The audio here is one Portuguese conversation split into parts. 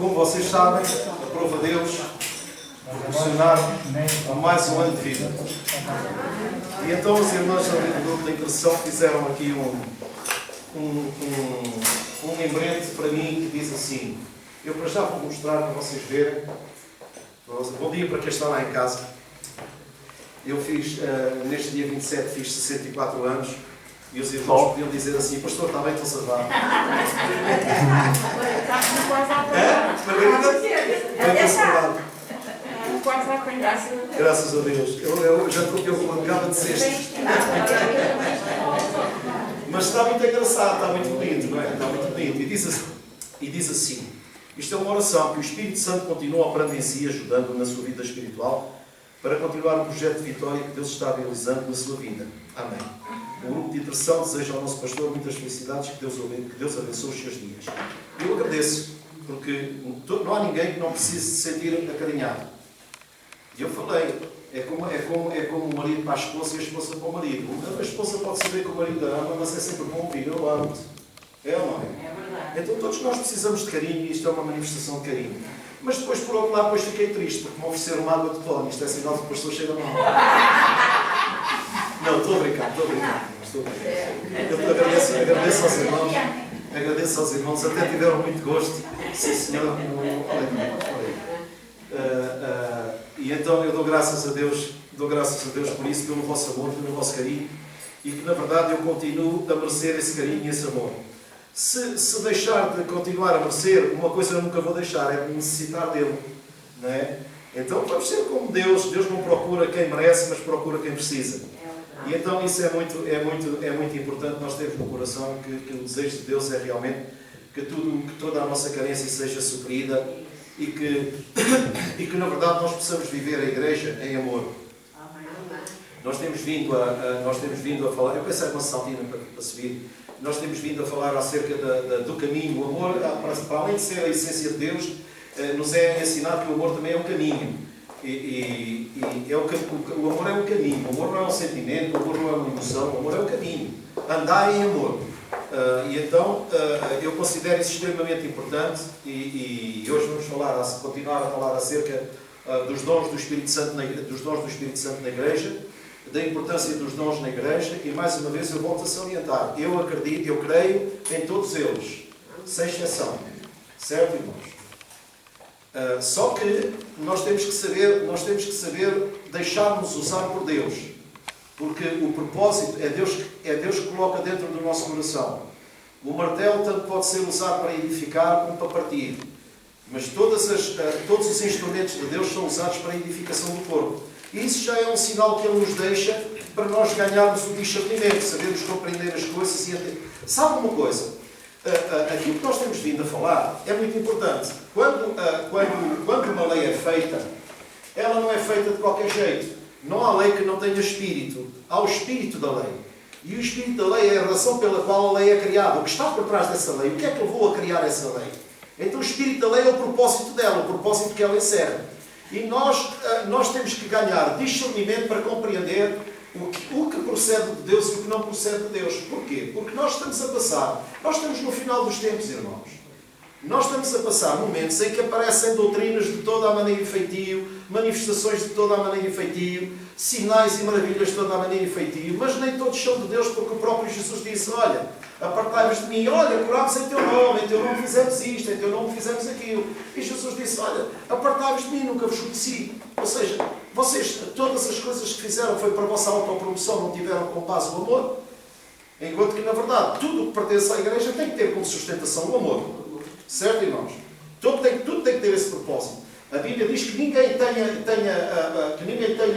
Como vocês sabem, aprova Deus proporcionar mais um ano de vida. E então os irmãos do grupo da intercessão fizeram aqui um lembrete para mim que diz assim. Eu para já vou mostrar para vocês verem. Bom dia para quem está lá em casa. Eu fiz, neste dia 27, fiz 64 anos. E os irmãos podiam dizer assim, pastor, está bem, estou salvado. Graças a Deus. Eu já acaba de ser este. Mas está muito engraçado, está muito bonito, não é? Está muito bonito. E diz assim, isto é uma oração que o Espírito Santo continua operando em si, ajudando na sua vida espiritual, para continuar o projeto de vitória que Deus está realizando na sua vida. Amém. O grupo de intercessão deseja ao nosso pastor muitas felicidades, que Deus abençoe os seus dias. Eu agradeço, porque não há ninguém que não precise se sentir acarinhado. E eu falei, é como o marido para a esposa e a esposa para o marido. A esposa pode saber que o marido a ama, mas é sempre bom ouvir, eu amo-te. É ou não é? É verdade. Então todos nós precisamos de carinho e isto é uma manifestação de carinho. Mas depois, por outro lado, depois fiquei triste, porque me ofereceram uma água de pó. Isto é sinal que o pastor cheira mal. Não, estou a brincar. Eu agradeço aos irmãos, até tiveram muito gosto. Sim, senhor. E então eu dou graças a Deus por isso, pelo vosso amor, pelo vosso carinho, e que na verdade eu continuo a merecer esse carinho e esse amor. Se deixar de continuar a merecer, uma coisa eu nunca vou deixar, é necessitar dele. Não é? Então vamos ser como Deus. Deus não procura quem merece, mas procura quem precisa. E então isso é muito importante nós termos no coração que o desejo de Deus é realmente que toda a nossa carência seja suprida e que na verdade nós possamos viver a igreja em amor. Nós temos vindo a falar, eu pensei uma saltina para subir, nós temos vindo a falar acerca do caminho. O amor, para além de ser a essência de Deus, nos é ensinado que o amor também é um caminho. O amor é um caminho. O amor não é um sentimento, o amor não é uma emoção, o amor é um caminho. Andar em amor. E então eu considero isso extremamente importante e hoje vamos continuar a falar acerca dos dons do Espírito Santo na igreja, da importância dos dons na igreja, e mais uma vez eu volto a salientar. Eu acredito, eu creio em todos eles, sem exceção. Certo, irmãos? Só que nós temos que saber deixar-nos usar por Deus, porque o propósito é Deus que coloca dentro do nosso coração. O martelo tanto pode ser usado para edificar como para partir, mas todos os instrumentos de Deus são usados para a edificação do corpo. E isso já é um sinal que Ele nos deixa para nós ganharmos o discernimento, sabermos compreender as coisas e entender. Sabe uma coisa? Aquilo que nós temos vindo a falar é muito importante. Quando uma lei é feita, ela não é feita de qualquer jeito. Não há lei que não tenha espírito. Há o espírito da lei. E o espírito da lei é a razão pela qual a lei é criada. O que está por trás dessa lei? O que é que levou a criar essa lei? Então o espírito da lei é o propósito dela, o propósito que ela encerra. E nós temos que ganhar discernimento para compreender o que procede de Deus e o que não procede de Deus. Porquê? Porque nós estamos no final dos tempos, irmãos. Nós estamos a passar momentos em que aparecem doutrinas de toda a maneira e feitio, manifestações de toda a maneira e feitio, sinais e maravilhas de toda a maneira e feitio, mas nem todos são de Deus, porque o próprio Jesus disse, olha, apartai-vos de mim, olha, curámos em teu nome fizemos isto, em teu nome fizemos aquilo. E Jesus disse, olha, apartai-vos de mim, nunca vos conheci. Ou seja, vocês, todas as coisas que fizeram foi para a vossa autopromoção, não tiveram como base o amor. Enquanto que, na verdade, tudo o que pertence à igreja tem que ter como sustentação o amor. Certo, irmãos? Tudo tem que ter esse propósito. A Bíblia diz que ninguém tenha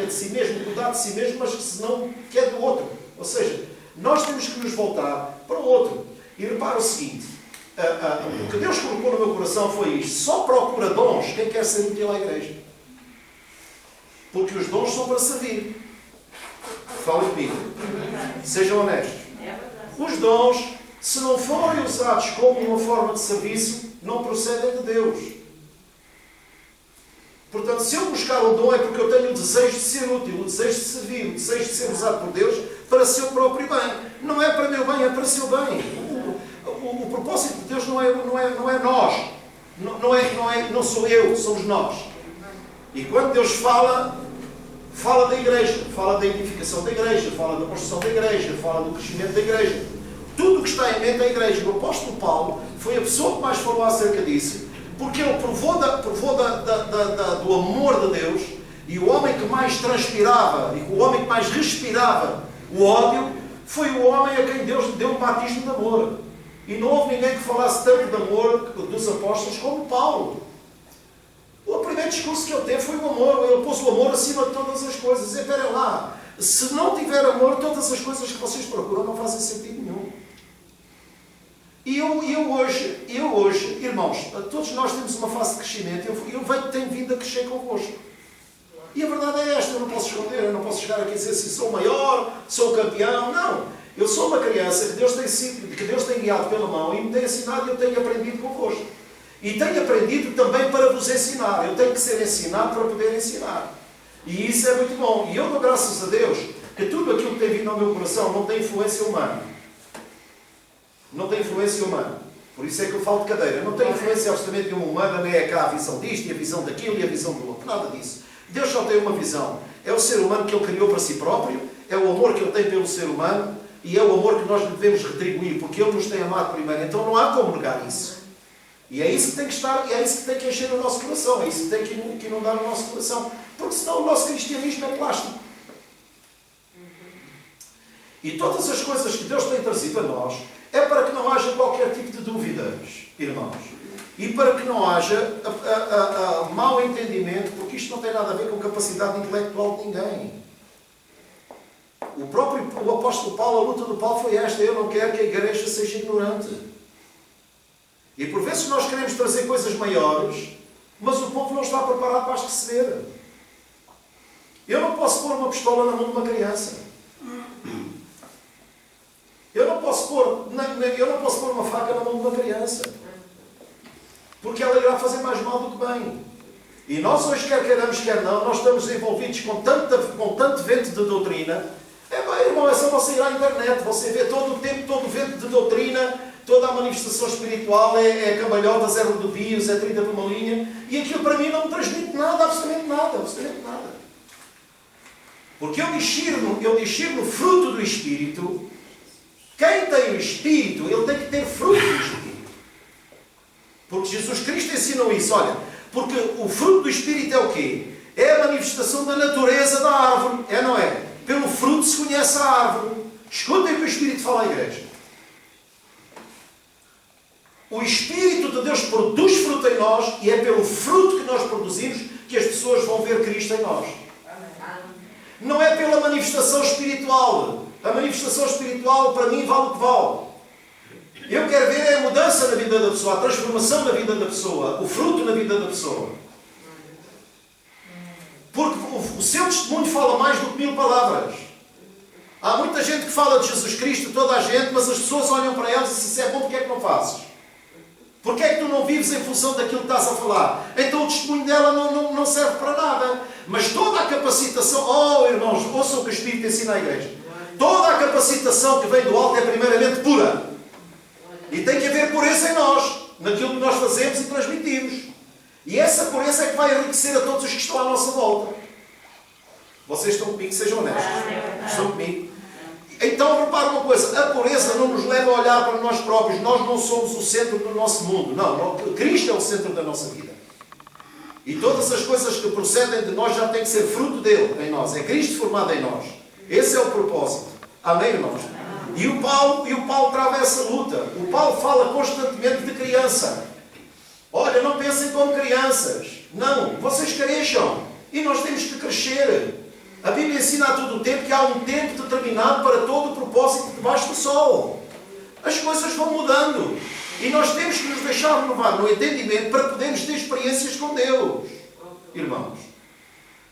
de si mesmo, cuidar de si mesmo, mas que senão quer do outro. Ou seja, nós temos que nos voltar para o outro. E repara o seguinte, o que Deus colocou no meu coração foi isto. Só procura dons quem quer ser útil à igreja. Porque os dons são para servir. Falem comigo. Sejam honestos. Os dons, se não forem usados como uma forma de serviço, não procedem de Deus. Portanto, se eu buscar um dom é porque eu tenho o desejo de ser útil, o desejo de servir, o desejo de ser usado por Deus para seu próprio bem. Não é para meu bem, é para seu bem. O propósito de Deus não é nós. Não sou eu, somos nós. E quando Deus fala da igreja, fala da edificação da igreja, fala da construção da igreja, fala do crescimento da igreja. Tudo o que está em mente é a igreja. O apóstolo Paulo foi a pessoa que mais falou acerca disso, porque ele provou do amor de Deus, e o homem que mais transpirava, e o homem que mais respirava o ódio, foi o homem a quem Deus deu um batismo de amor. E não houve ninguém que falasse tanto de amor dos apóstolos como Paulo. O primeiro discurso que ele teve foi o amor. Ele pôs o amor acima de todas as coisas. E esperem lá, se não tiver amor, todas as coisas que vocês procuram não fazem sentido nenhum. E eu hoje, irmãos, todos nós temos uma fase de crescimento. Eu tenho vindo a crescer convosco. E a verdade é esta, eu não posso esconder, eu não posso chegar aqui e dizer assim, sou maior, sou campeão. Não. Eu sou uma criança que Deus tem guiado pela mão e me tem ensinado e eu tenho aprendido convosco. E tenho aprendido também para vos ensinar. Eu tenho que ser ensinado para poder ensinar. E isso é muito bom. E eu dou graças a Deus que tudo aquilo que tem vindo ao meu coração não tem influência humana. Não tem influência humana. Por isso é que eu falo de cadeira. Não tem influência absolutamente nenhuma humana, nem é cá a visão disto, e a visão daquilo, e a visão do outro. Nada disso. Deus só tem uma visão. É o ser humano que Ele criou para si próprio, é o amor que Ele tem pelo ser humano, e é o amor que nós lhe devemos retribuir, porque Ele nos tem amado primeiro. Então não há como negar isso. E é isso que tem que estar, é isso que tem que encher o nosso coração, é isso que tem que inundar o nosso coração. Porque senão o nosso cristianismo é plástico. E todas as coisas que Deus tem trazido a nós é para que não haja qualquer tipo de dúvidas, irmãos. E para que não haja mau entendimento, porque isto não tem nada a ver com capacidade intelectual de ninguém. O apóstolo Paulo, a luta do Paulo foi esta: eu não quero que a igreja seja ignorante. E por vezes nós queremos trazer coisas maiores, mas o povo não está preparado para as receber. Eu não posso pôr uma pistola na mão de uma criança. Eu não posso pôr uma faca na mão de uma criança. Porque ela irá fazer mais mal do que bem. E nós hoje, quer queiramos, quer não, nós estamos envolvidos com tanto vento de doutrina. Bem, irmão, é só você ir à internet, você vê todo o tempo, todo o vento de doutrina, toda a manifestação espiritual, é cambalhotas, é rodovias, é 30 por uma linha, e aquilo para mim não me transmite nada, absolutamente nada, absolutamente nada. Porque eu discerno o fruto do Espírito. Quem tem o Espírito, ele tem que ter fruto do Espírito. Porque Jesus Cristo ensinou isso, olha, porque o fruto do Espírito é o quê? É a manifestação da natureza da árvore, é ou não é? Pelo fruto se conhece a árvore. Escutem o que o Espírito fala à igreja. O Espírito de Deus produz fruto em nós e é pelo fruto que nós produzimos que as pessoas vão ver Cristo em nós. Não é pela manifestação espiritual. A manifestação espiritual para mim vale o que vale. Eu quero ver a mudança na vida da pessoa, a transformação na vida da pessoa, o fruto na vida da pessoa. Porque o seu testemunho fala mais do que 1000 palavras. Há muita gente que fala de Jesus Cristo, toda a gente, mas as pessoas olham para elas e dizem: se é bom, porque é que não fazes? Porque é que tu não vives em função daquilo que estás a falar? Então o testemunho dela não serve para nada. Mas toda a capacitação, oh irmãos, ouçam o que o Espírito ensina à igreja. Toda a capacitação que vem do alto é primeiramente pura. E tem que haver pureza em nós, naquilo que nós fazemos e transmitimos. E essa pureza é que vai enriquecer a todos os que estão à nossa volta. Vocês estão comigo? Sejam honestos. Estão comigo? Então, repara uma coisa. A pureza não nos leva a olhar para nós próprios. Nós não somos o centro do nosso mundo. Não. Cristo é o centro da nossa vida. E todas as coisas que procedem de nós já têm que ser fruto dele em nós. É Cristo formado em nós. Esse é o propósito. Amém, irmãos? E o Paulo trava essa luta. O Paulo fala constantemente de criança. Olha, não pensem como crianças. Não, vocês cresçam. E nós temos que crescer. A Bíblia ensina a todo o tempo que há um tempo determinado para todo o propósito debaixo do sol. As coisas vão mudando. E nós temos que nos deixar renovar no entendimento para podermos ter experiências com Deus. Irmãos.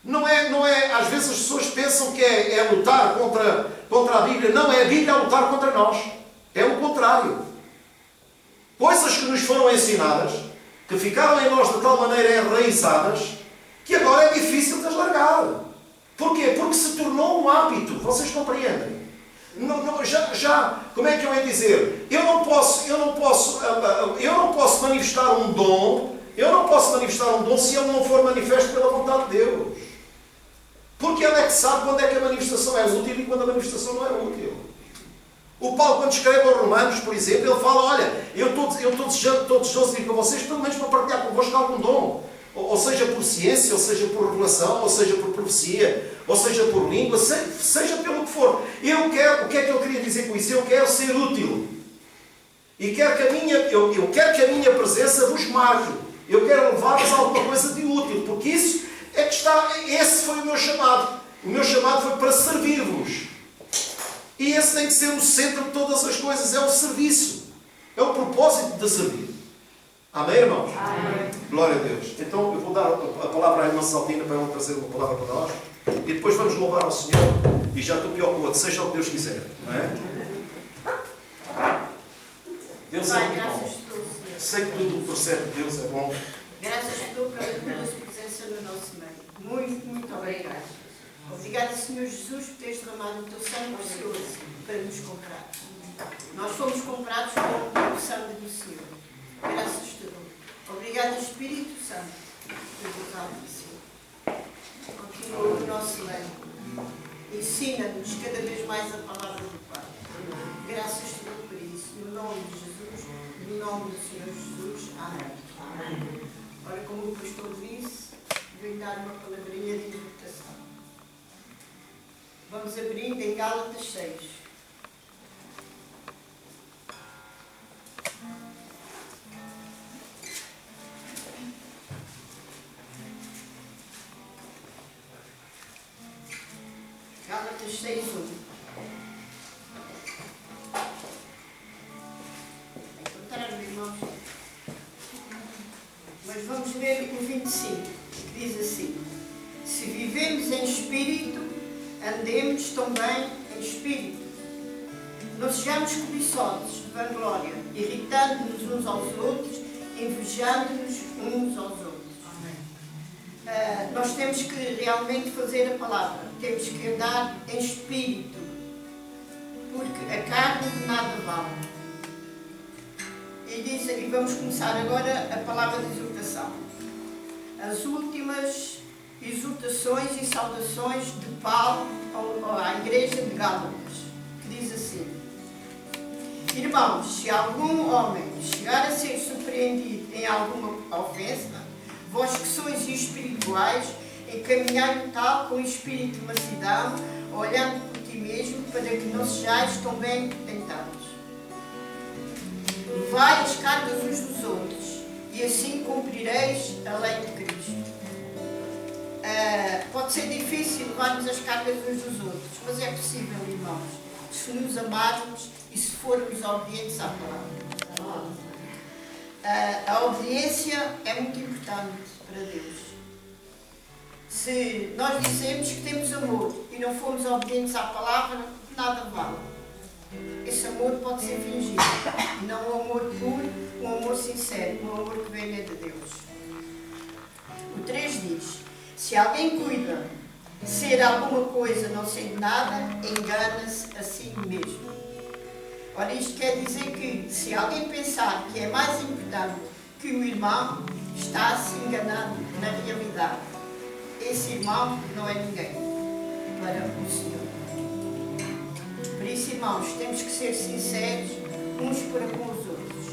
Não é, às vezes as pessoas pensam que é lutar contra a Bíblia. Não, é a Bíblia a lutar contra nós. É o contrário. Coisas que nos foram ensinadas, que ficaram em nós de tal maneira enraizadas, que agora é difícil de as largar. Porquê? Porque se tornou um hábito. Vocês compreendem? Como é que eu ia dizer? Eu não posso manifestar um dom Eu não posso manifestar um dom se ele não for manifesto pela vontade de Deus. Porque ele é que sabe quando é que a manifestação é útil e quando a manifestação não é útil. O Paulo, quando escreve aos Romanos, por exemplo, ele fala, olha, eu estou desejoso de ir para vocês, pelo menos para partilhar convosco algum dom. Ou seja por ciência, ou seja por revelação, ou seja por profecia, ou seja por língua, seja pelo que for. Eu quero, o que é que eu queria dizer com isso? Eu quero ser útil. E quero que eu quero que a minha presença vos marque. Eu quero levar-vos a alguma coisa de útil, porque isso é que esse foi o meu chamado. O meu chamado foi para servir-vos. E esse tem que ser o centro de todas as coisas, é o serviço. É o propósito de servir. Amém, irmãos? Amém. Glória a Deus. Então eu vou dar a palavra à irmã Saltina para ela trazer uma palavra para nós. E depois vamos louvar ao Senhor. E já estou pior que o outro, seja o que Deus quiser. Não é? Deus é muito bom. Sei que tudo que procede de Deus é bom. Graças a Deus pela tua presença no nosso meio. Muito, muito obrigada. Obrigada, Senhor Jesus, por teres derramado o teu sangue precioso para nos comprar. Nós fomos comprados com o sangue do Senhor. Graças a Deus. Obrigada, Espírito Santo, por usar o Senhor. Continua o nosso meio. Ensina-nos cada vez mais a palavra do Pai. Graças a Deus por isso. No nome de Jesus, no nome do Senhor Jesus. Amém. Amém. Ora, como o pastor disse, vem dar uma palavrinha de exortação. Vamos abrindo em Gálatas 6. Gálatas 6:1. Encontraram, irmãos? Mas vamos ler o 25, que diz assim: se vivemos em espírito, andemos também em espírito. Não sejamos cobiçosos de vanglória, irritando-nos uns aos outros, invejando-nos uns aos outros. Nós temos que realmente fazer a palavra, temos que andar em espírito, porque a carne de nada vale. E vamos começar agora a palavra de exortação. As últimas exortações e saudações de Paulo à igreja de Gálatas, que diz assim: irmãos, se algum homem chegar a ser surpreendido em alguma ofensa, vós que sois espirituais, encaminhai-o tal com espírito de mansidão, olhando por ti mesmo, para que não sejais também tentados. Levai as cargas uns dos outros, e assim cumprireis a lei de Cristo. Pode ser difícil levarmos as cargas uns dos outros, mas é possível, irmãos, se nos amarmos e se formos obedientes à palavra. A obediência é muito importante para Deus. Se nós dizemos que temos amor e não formos obedientes à palavra, nada vale. Esse amor pode ser fingido, e não um amor puro, um amor sincero, um amor que vem de Deus. O 3 diz: se alguém cuida ser alguma coisa não sendo nada, engana-se a si mesmo. Ora, isto quer dizer que se alguém pensar que é mais importante que o irmão, está se enganando na realidade. Esse irmão não é ninguém para o Senhor. Por isso, irmãos, temos que ser sinceros uns para com os outros.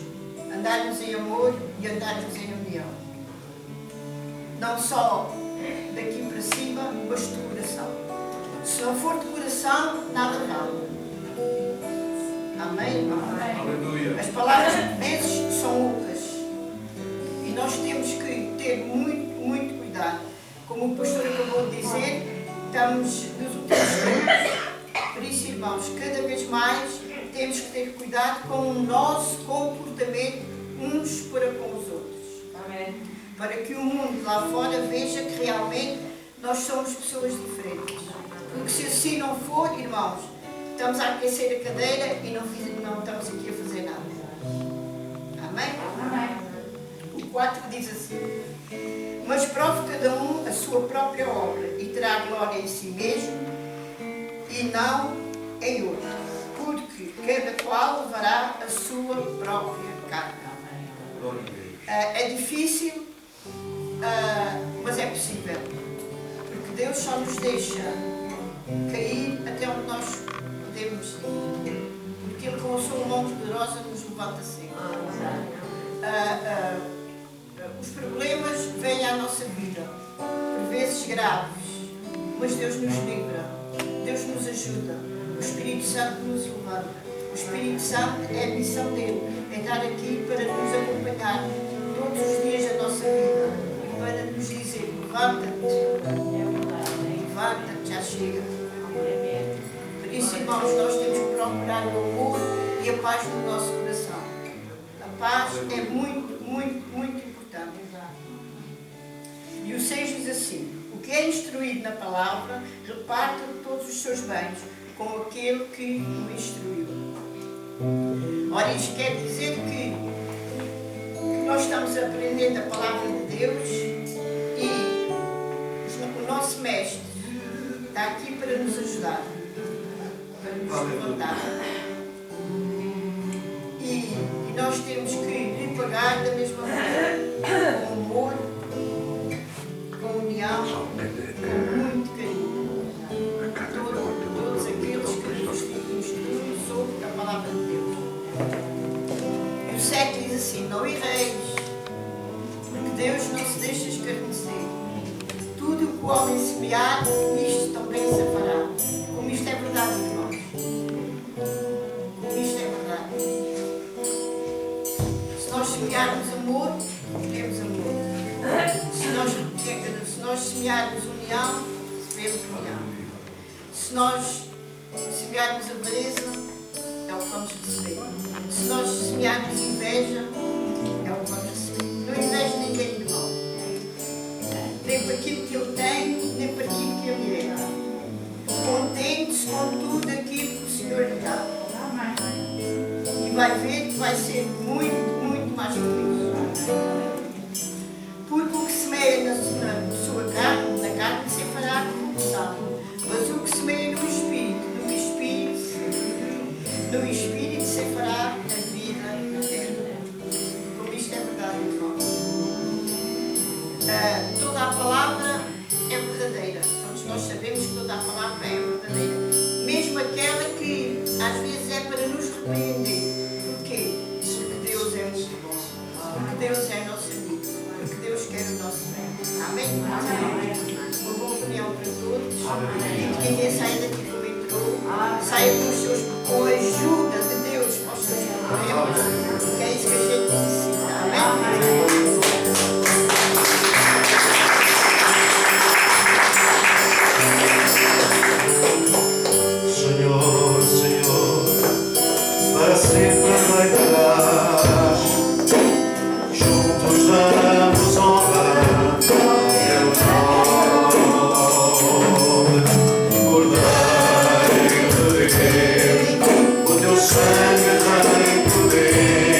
Andarmos em amor e andarmos em união. Não só daqui para cima, mas de coração. Se não for de coração, nada vale. Amém? Aleluia. As palavras portuguesas são ocas. E nós temos que ter muito, muito cuidado. Como o pastor acabou de dizer, estamos nos últimos tempos. Por isso, irmãos, cada vez mais temos que ter cuidado com o nosso comportamento uns para com os outros. Amém. Para que o mundo lá fora veja que realmente nós somos pessoas diferentes. Porque se assim não for, irmãos, estamos a aquecer a cadeira e não estamos aqui a fazer nada. Amém? Amém. O 4 diz assim: mas prove cada um a sua própria obra e terá glória em si mesmo e não em outro, porque cada qual levará a sua própria carga. É difícil mas é possível. Porque Deus só nos deixa cair até onde nós podemos ir. Porque Ele, com a sua mão poderosa, nos levanta sempre. Os problemas vêm à nossa vida, por vezes graves, mas Deus nos livra, Deus nos ajuda, o Espírito Santo nos levanta. O Espírito Santo é a missão dele, é estar aqui para nos acompanhar todos os dias da nossa vida e para nos dizer: levanta-te, levanta-te, já chega. Por isso, irmãos, nós temos que procurar o amor e a paz no nosso coração. A paz é muito, muito, muito importante. E o 6 diz assim: o que é instruído na palavra, reparta todos os seus bens com aquele que o instruiu. Ora, isto quer dizer que nós estamos aprendendo a palavra de Deus e o nosso mestre está aqui para nos ajudar, para nos levantar. E nós temos que lhe pagar da mesma maneira, com amor, com união, com muito carinho. Todos aqueles que nos instruem sobre a palavra de Deus. E o 7 diz assim: não erreis, porque Deus não se deixa escarnecer. Tudo o que o homem semear, isto também se fará. Como isto é verdade, irmãos. Como isto é verdade. Se nós semearmos amor, temos amor. Se nós semearmos união, recebemos união. Se nós semearmos avareza, é o que vamos receber. Se nós semearmos inveja, é o que vamos receber. Não inveja ninguém, irmão. Nem para aquilo que ele tem, nem para aquilo que ele é. Contente-se com tudo aquilo que o Senhor lhe dá. E vai ver que vai ser muito, muito mais feliz. Porque o que semeia na sua carne, na carne se fará corrupção. Mas o que semeia no Espírito se fará a vida eterna. Como isto é verdade, irmão. Toda a palavra é verdadeira. Nós sabemos que toda a palavra é verdadeira. Mesmo aquela que às vezes é para nos repreender. Porquê? Porque Deus é muito bom. Porque Deus é nosso amigo. Porque Deus quer o nosso bem. Amém? Uma boa opinião para todos. E que ninguém saia daqui como entrou. Saia com a ajuda de Deus para os seus problemas. Que é isso que a gente necessita. Amém? Senhor, Senhor, para sempre reinarás. Juntos daremos honra e ao nome. Cordeiro de Deus, o teu sangue tem poder.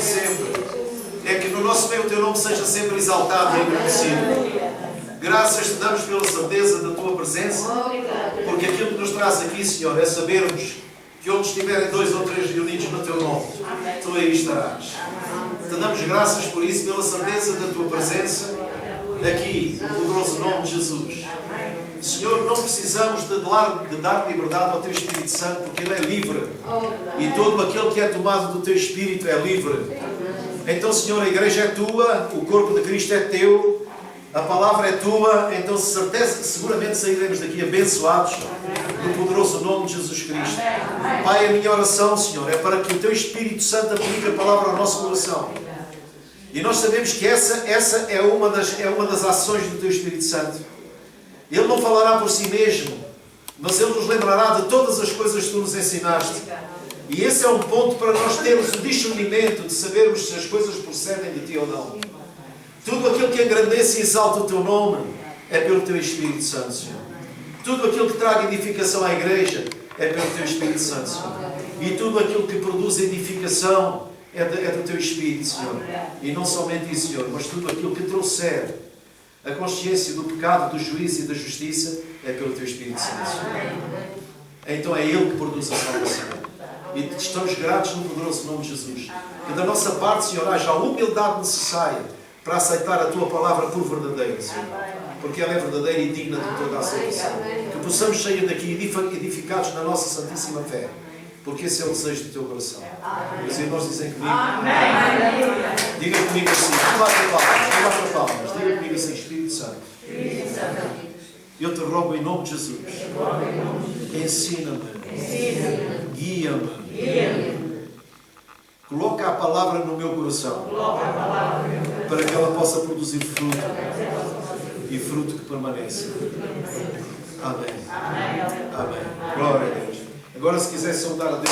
sempre é que no nosso meio o Teu nome seja sempre exaltado e agradecido. Graças te damos pela certeza da Tua presença, porque aquilo que nos traz aqui, Senhor, é sabermos que onde estiverem 2 ou 3 reunidos no Teu nome, Tu aí estarás. Te damos graças por isso, pela certeza da Tua presença aqui, no poderoso nome de Jesus. Senhor, não precisamos de dar liberdade ao Teu Espírito Santo, porque Ele é livre. E todo aquele que é tomado do Teu Espírito é livre. Então, Senhor, a igreja é Tua, o corpo de Cristo é Teu, a palavra é Tua, então seguramente sairemos daqui abençoados no poderoso nome de Jesus Cristo. Pai, a minha oração, Senhor, é para que o Teu Espírito Santo aplique a palavra ao nosso coração. E nós sabemos que essa é uma das ações do Teu Espírito Santo. Ele não falará por si mesmo, mas Ele nos lembrará de todas as coisas que Tu nos ensinaste. E esse é um ponto para nós termos o discernimento de sabermos se as coisas procedem de Ti ou não. Tudo aquilo que engrandece e exalta o Teu nome é pelo Teu Espírito Santo, Senhor. Tudo aquilo que traga edificação à igreja é pelo Teu Espírito Santo, Senhor. E tudo aquilo que produz edificação é do Teu Espírito, Senhor. E não somente isso, Senhor, mas tudo aquilo que trouxer a consciência do pecado, do juízo e da justiça é pelo Teu Espírito Santo, Senhor. Então é Ele que produz a salvação. E estamos gratos no poderoso nome de Jesus. Que da nossa parte, Senhor, haja a humildade necessária para aceitar a Tua palavra por verdadeira, Senhor. Porque ela é verdadeira e digna de toda a aceitação. Que possamos sair daqui edificados na nossa santíssima fé. Porque esse é o desejo do Teu coração. Os irmãos dizem comigo. Diga comigo assim. Não basta palmas. Diga comigo assim. Espírito Santo. Eu te rogo em nome de Jesus. Ensina-me. Guia-me. Coloca a palavra no meu coração. Para que ela possa produzir fruto. E fruto que permaneça. Amém. Amém. Glória a Deus. Agora, se quiser saudar a Deus,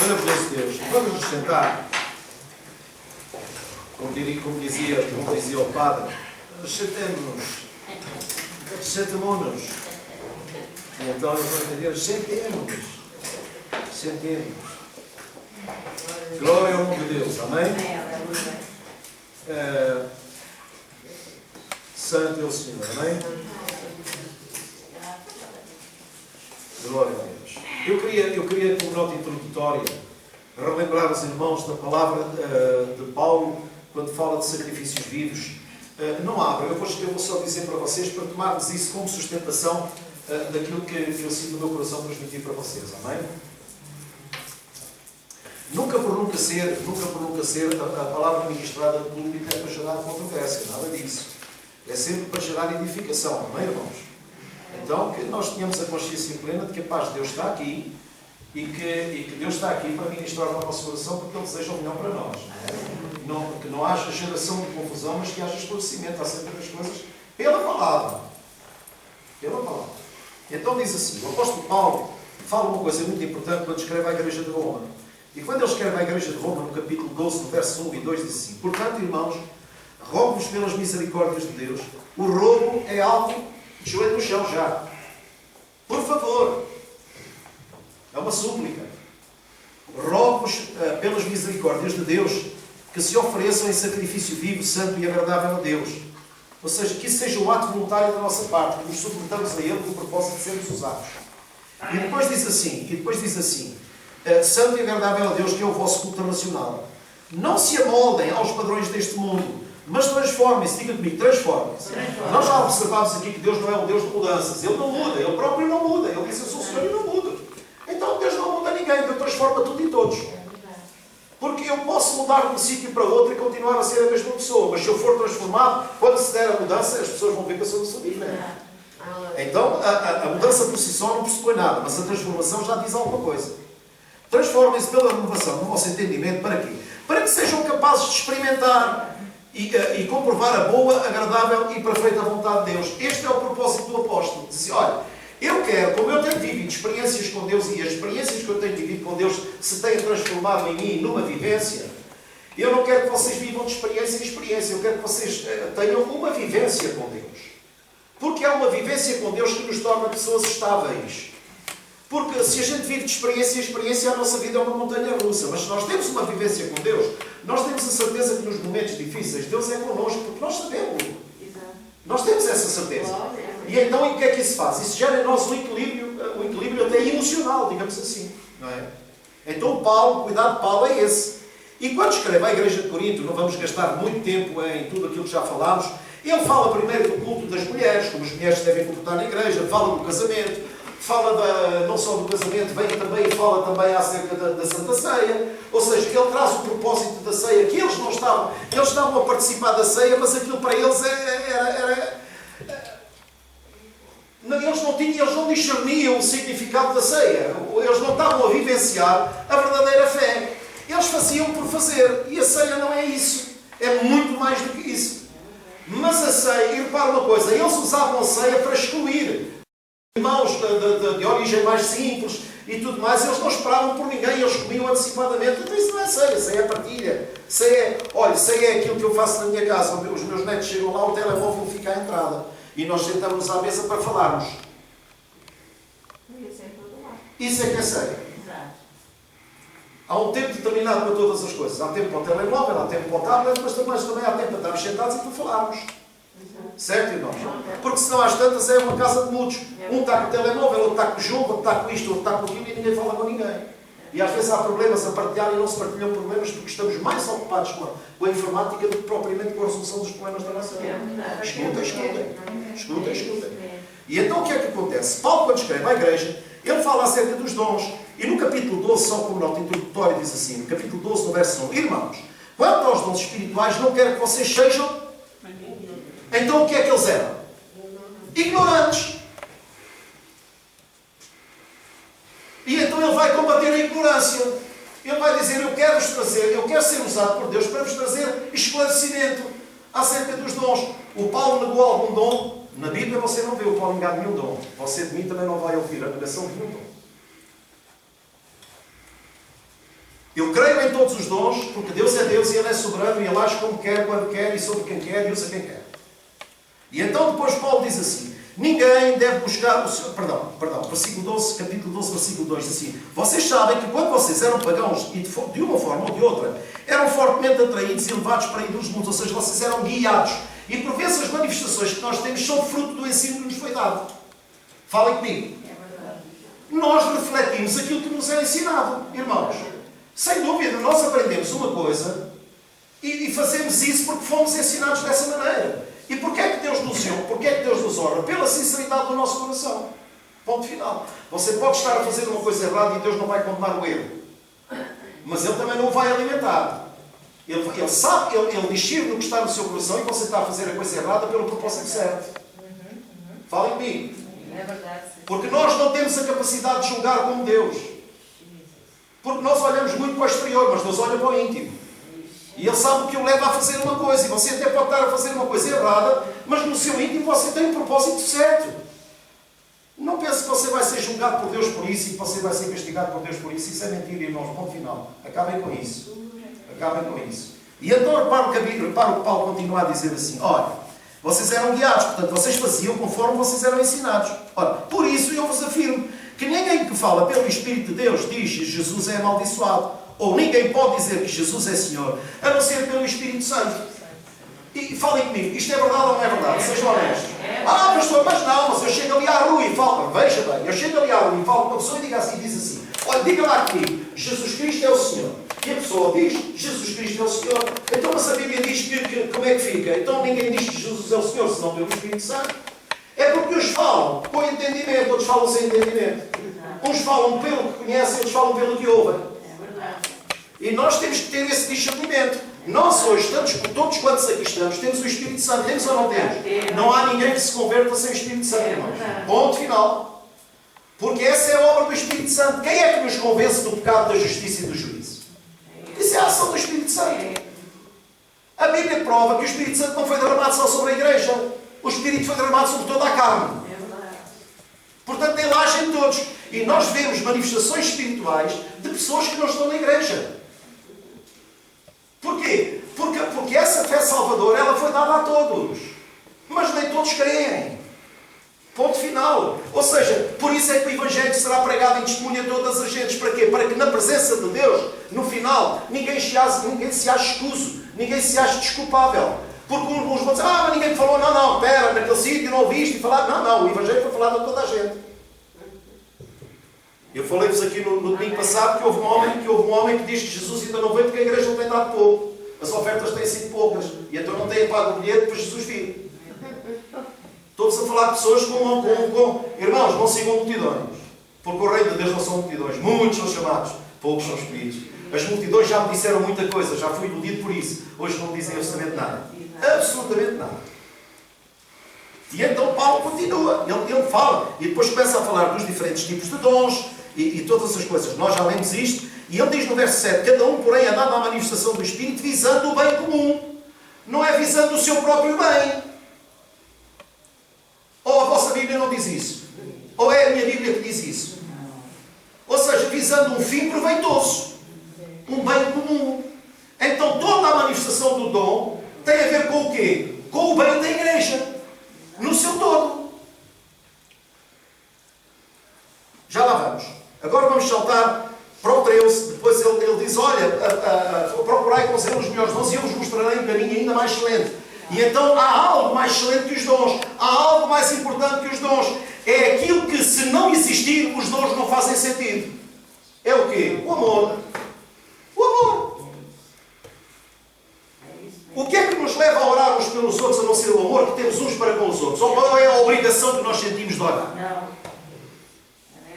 maravilhoso Deus. Vamos nos sentar. Como dizia o Padre, sentemos-nos. Sentemos-nos. Então, eu vou entender, sentemos-nos. Sentemos. Glória ao nome de Deus. Amém? Santo é o Senhor. Amém? Glória a Deus. Eu queria, como nota introdutória, relembrar os irmãos da palavra de Paulo, quando fala de sacrifícios vivos. Não abra, eu vou só dizer para vocês, para tomarmos isso como sustentação daquilo que eu sinto no meu coração transmitir para vocês. Amém? Nunca por nunca ser a palavra ministrada pública é para gerar controvérsia, nada disso. É sempre para gerar edificação, amém, irmãos? Então, que nós tenhamos a consciência plena de que a paz de Deus está aqui e que Deus está aqui para ministrar ao nosso coração porque Ele deseja o melhor para nós. Que não haja geração de confusão, mas que haja esclarecimento acerca das coisas pela palavra. Pela palavra. Então diz assim, o apóstolo Paulo fala uma coisa muito importante quando escreve à igreja de Roma. E quando ele escreve à igreja de Roma, no capítulo 12, no verso 1 e 2, diz assim: portanto, irmãos, rogo-vos pelas misericórdias de Deus. O rogo é algo de joelho no chão já. Por favor. É uma súplica. Rogo-vos pelas misericórdias de Deus que se ofereçam em sacrifício vivo, santo e agradável a Deus. Ou seja, que isso seja um ato voluntário da nossa parte, que nos submetamos a Ele com o propósito de sermos usados. E depois diz assim, santo e agradável a Deus, que é o vosso culto racional. Não se amoldem aos padrões deste mundo, mas transformem-se. Diga comigo, transformem-se. Nós já observamos aqui que Deus não é um Deus de mudanças. Ele não muda, Ele próprio não muda. Ele diz, eu sou o Senhor e não mudo. Então Deus não muda ninguém, Deus transforma tudo e todos. Porque eu posso mudar de um sítio para outro e continuar a ser a mesma pessoa, mas se eu for transformado, quando se der a mudança, as pessoas vão ver que eu sou diferente. Então, a mudança por si só não pressupõe nada, mas a transformação já diz alguma coisa. Transformem-se pela renovação do vosso entendimento, para quê? Para que sejam capazes de experimentar e comprovar a boa, agradável e perfeita vontade de Deus. Este é o propósito do apóstolo. Diz assim, olha, eu quero, como eu tenho vivido experiências com Deus e as experiências que eu tenho vivido com Deus se têm transformado em mim numa vivência, eu não quero que vocês vivam de experiência em experiência, eu quero que vocês tenham uma vivência com Deus. Porque é uma vivência com Deus que nos torna pessoas estáveis. que se a gente vive de experiência, a experiência, a nossa vida é uma montanha russa. Mas se nós temos uma vivência com Deus, nós temos a certeza que nos momentos difíceis, Deus é connosco, porque nós sabemos. Nós temos essa certeza. E então, o que é que isso faz? Isso gera em nós um equilíbrio até emocional, digamos assim. Não é? Então, o cuidado de Paulo é esse. E quando escreve à Igreja de Corinto, não vamos gastar muito tempo em tudo aquilo que já falámos, ele fala primeiro do culto das mulheres, como as mulheres se devem comportar na Igreja, fala do casamento, fala não só do casamento, fala também acerca da Santa Ceia. Ou seja, ele traz o propósito da ceia, que eles estavam a participar da ceia, mas aquilo para eles eles não discerniam o significado da ceia. Eles não estavam a vivenciar a verdadeira fé. Eles faziam por fazer. E a ceia não é isso. É muito mais do que isso. Mas a ceia, e repara uma coisa, eles usavam a ceia para excluir irmãos de origem mais simples e tudo mais. Eles não esperavam por ninguém, eles comiam antecipadamente. Então isso não é ceia é partilha. Ceia é aquilo que eu faço na minha casa. Os meus netos chegam lá, o telemóvel fica à entrada. E nós sentamos à mesa para falarmos. Isso é que é ceia. Há um tempo determinado para todas as coisas. Há tempo para o telemóvel, há tempo para o tablet, mas também há tempo para estarmos sentados e para falarmos. Certo, irmãos? Porque senão às tantas é uma casa de mudos. Um está com o telemóvel, outro está com o jogo, outro está com isto, outro está com aquilo e ninguém fala com ninguém. E às vezes há problemas a partilhar e não se partilham problemas porque estamos mais ocupados com a informática do que propriamente com a resolução dos problemas da nossa vida. Escutem. E então o que é que acontece? Paulo, quando escreve à Igreja, ele fala acerca dos dons. E no capítulo 12, só como nota introdutória, diz assim, no capítulo 12, no verso 1, irmãos, quanto aos dons espirituais, não quero que vocês sejam... Então o que é que eles eram? Ignorantes. E então ele vai combater a ignorância. Ele vai dizer, eu quero ser usado por Deus para vos trazer esclarecimento acerca dos dons. O Paulo negou algum dom? Na Bíblia você não vê o Paulo negar nenhum dom. Você de mim também não vai ouvir a negação de nenhum dom. Eu creio em todos os dons, porque Deus é Deus e Ele é soberano e Ele age como quer, quando quer e sobre quem quer e usa quem quer. E então depois Paulo diz assim, ninguém deve buscar o seu... Versículo 12, capítulo 12, versículo 2, diz assim, vocês sabem que quando vocês eram pagãos e de uma forma ou de outra, eram fortemente atraídos e levados para ídolos mundos, ou seja, vocês eram guiados. E por vezes as manifestações que nós temos são fruto do ensino que nos foi dado. Falem comigo. Nós refletimos aquilo que nos é ensinado, irmãos. Sem dúvida, nós aprendemos uma coisa e fazemos isso porque fomos ensinados dessa maneira. E porquê é que Deus nos honra? Porquê é que Deus nos honra? Pela sinceridade do nosso coração. Ponto final. Você pode estar a fazer uma coisa errada e Deus não vai condenar o erro. Mas Ele também não o vai alimentar. Ele sabe, Ele discerne no que está no seu coração e você está a fazer a coisa errada pelo propósito certo. Falem comigo. É verdade. Porque nós não temos a capacidade de julgar como Deus. Porque nós olhamos muito para o exterior, mas Deus olha para o íntimo. E Ele sabe o que o leva a fazer uma coisa. E você até pode estar a fazer uma coisa errada, mas no seu íntimo você tem o propósito certo. Não pense que você vai ser julgado por Deus por isso e que você vai ser castigado por Deus por isso. Isso é mentira, irmãos. Ponto final. Acabem com isso. E então repara o que Paulo continua a dizer assim. Olha, vocês eram guiados, portanto vocês faziam conforme vocês eram ensinados. Ora, por isso eu vos afirmo que ninguém que fala pelo Espírito de Deus diz que Jesus é amaldiçoado. Ou ninguém pode dizer que Jesus é Senhor, a não ser pelo Espírito Santo. E falem comigo, isto é verdade ou não é verdade? Sejam honestos. Ah, pastor, mas não, mas eu chego ali à rua e falo, veja bem, eu chego ali à rua e falo com uma pessoa e digo assim, diz assim, olha, diga lá comigo, Jesus Cristo é o Senhor. E a pessoa diz, Jesus Cristo é o Senhor. Então, mas a Bíblia diz que como é que fica? Então ninguém diz que Jesus é o Senhor, senão pelo Espírito Santo. É porque uns falam com entendimento, outros falam sem entendimento. Uns falam pelo que conhecem, outros falam pelo que ouvem. E nós temos que ter esse discernimento. Nós hoje, todos quantos aqui estamos, temos o Espírito Santo. Temos ou não temos? Não há ninguém que se converta sem o Espírito Santo, irmãos. Ponto final. Porque essa é a obra do Espírito Santo. Quem é que nos convence do pecado, da justiça e do juízo? Isso é a ação do Espírito Santo. A Bíblia prova que o Espírito Santo não foi derramado só sobre a igreja. O Espírito foi derramado sobre toda a carne. Portanto, ele age em todos. E nós vemos manifestações espirituais de pessoas que não estão na igreja. Porquê? Porque essa fé salvadora ela foi dada a todos. Mas nem todos creem. Ponto final. Ou seja, por isso é que o Evangelho será pregado em testemunho a todas as gentes. Para quê? Para que na presença de Deus, no final, ninguém se ache escuso, ninguém se ache desculpável. Porque uns vão dizer, mas ninguém falou, não, espera, naquele sítio não ouviste e falar. Não, o Evangelho foi falado a toda a gente. Eu falei-vos aqui no domingo passado que houve um homem que diz que Jesus ainda não veio porque a igreja não tem dado pouco. As ofertas têm sido poucas. E então não têm pago o bilhete para Jesus vir. Estou-vos a falar de pessoas com irmãos, não sigam multidões. Porque o reino de Deus não são multidões. Muitos são chamados, poucos são escolhidos. As multidões já me disseram muita coisa, já fui iludido por isso. Hoje não me dizem absolutamente nada. Absolutamente nada. E então Paulo continua, ele fala, e depois começa a falar dos diferentes tipos de dons e todas as coisas. Nós já lemos isto, e ele diz no verso 7, cada um, porém, andava à manifestação do Espírito visando o bem comum. Não é visando o seu próprio bem. Ou a vossa Bíblia não diz isso? Ou é a minha Bíblia que diz isso? Ou seja, visando um fim proveitoso. Um bem comum. Então toda a manifestação do dom tem a ver com o quê? Com o bem da igreja. No seu todo. Já lá vamos. Agora vamos saltar para o 13. Depois ele diz, olha, procurai com zelo os melhores dons e eu vos mostrarei um caminho ainda mais excelente. E então há algo mais excelente que os dons. Há algo mais importante que os dons. É aquilo que, se não existir, os dons não fazem sentido. É o quê? O amor. O amor. O que é que nos leva a orar uns pelos outros, a não ser o amor que temos uns para com os outros? Ou qual é a obrigação que nós sentimos de orar? Não.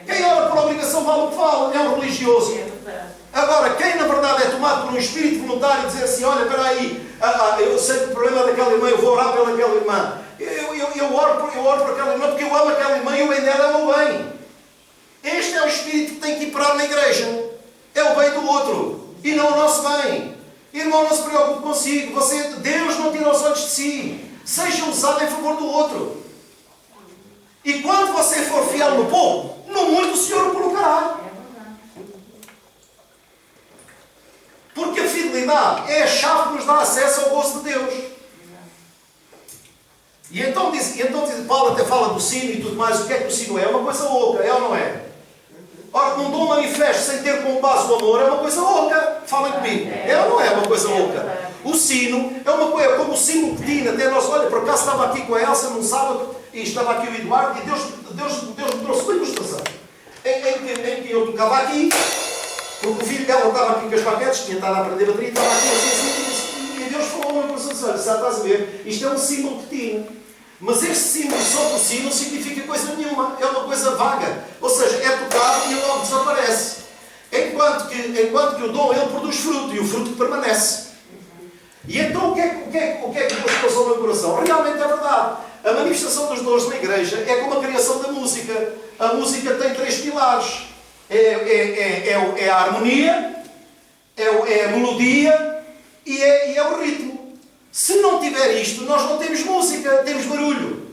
Quem ora por obrigação vale o que vale. É um religioso. Agora, quem na verdade é tomado por um espírito voluntário e dizer assim, olha, espera aí, eu sei que o problema é daquela irmã, eu vou orar pelaquela irmã. Eu oro por aquela irmã porque eu amo aquela irmã e o bem dela é o meu bem. Este é o espírito que tem que operar na igreja. É o bem do outro. E não o nosso bem. Irmão, não se preocupe consigo. Deus não tira os olhos de si. Seja usado em favor do outro. E quando você for fiel no pouco, no muito o Senhor o colocará. Porque a fidelidade é a chave que nos dá acesso ao gozo de Deus. E então diz, Paulo até fala do sino e tudo mais. O que é que o sino é? É uma coisa oca, é ou não é? Ora, um dom manifesto sem ter como base o amor é uma coisa oca. Falem comigo. É ou não é uma coisa oca? O sino é uma coisa, como o sino que tinha. Até nós, olha, por acaso estava aqui com a Elsa num sábado e estava aqui o Eduardo e Deus me trouxe uma ilustração. Em que eu tocava aqui, porque o filho dela estava aqui com as baquetes, tinha estado a aprender bateria, estava aqui assim, e Deus falou uma coisa assim, olha, estás a ver? Isto é um símbolo que tinha. Mas este símbolo só por si não significa coisa nenhuma. É uma coisa vaga. Ou seja, é tocado e logo desaparece. Enquanto que o dom, ele produz fruto. E o fruto permanece. E então o que é que Deus passou no meu coração? Realmente é verdade. A manifestação dos dons na igreja é como a criação da música. A música tem 3 pilares. É a harmonia, é a melodia e é o ritmo. Se não tiver isto, nós não temos música, temos barulho.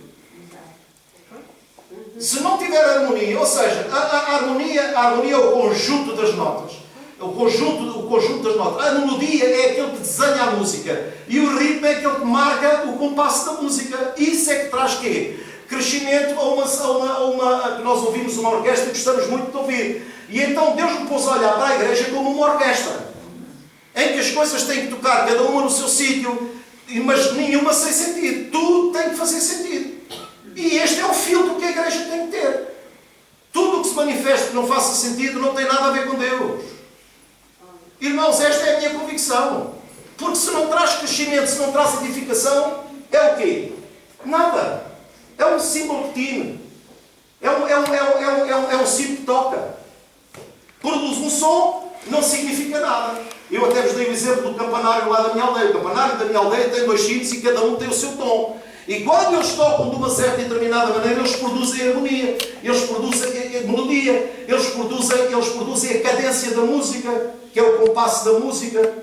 Se não tiver harmonia, ou seja, a harmonia é o conjunto das notas. O conjunto das notas. A melodia é aquele que desenha a música. E o ritmo é aquele que marca o compasso da música. Isso é que traz quê? Crescimento a uma que nós ouvimos uma orquestra e gostamos muito de ouvir. E então Deus me pôs a olhar para a igreja como uma orquestra. Em que as coisas têm que tocar, cada uma no seu sítio, mas nenhuma sem sentido. Tudo tem que fazer sentido. E este é o filtro que a igreja tem que ter. Tudo o que se manifesta que não faça sentido não tem nada a ver com Deus. Irmãos, esta é a minha convicção. Porque se não traz crescimento, se não traz edificação, é o quê? Nada. É um símbolo que tine. É um símbolo que toca. Produz um som, não significa nada. Eu até vos dei o exemplo do campanário lá da minha aldeia. O campanário da minha aldeia tem 2 sinos e cada um tem o seu tom. E quando eles tocam de uma certa e determinada maneira, eles produzem harmonia, eles produzem melodia, eles produzem a cadência da música, que é o compasso da música.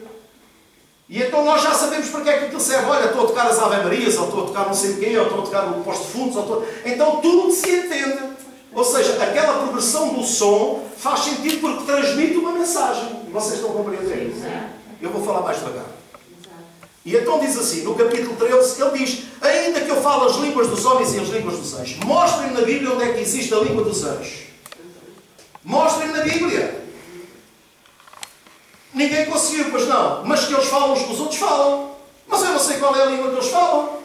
E então nós já sabemos para que é que aquilo serve. Olha, estou a tocar as Ave-Marias, ou estou a tocar não sei o quê, ou estou a tocar o Posto de Fundos, então tudo se entende. Ou seja, aquela progressão do som faz sentido porque transmite uma mensagem. Vocês estão a compreender? Eu vou falar mais devagar. E então diz assim, no capítulo 13, ele diz: ainda que eu fale as línguas dos homens e as línguas dos anjos, mostrem-me na Bíblia onde é que existe a língua dos anjos. Mostrem-me na Bíblia. Ninguém conseguiu, pois não. Mas que eles falam uns com os outros, falam. Mas eu não sei qual é a língua que eles falam.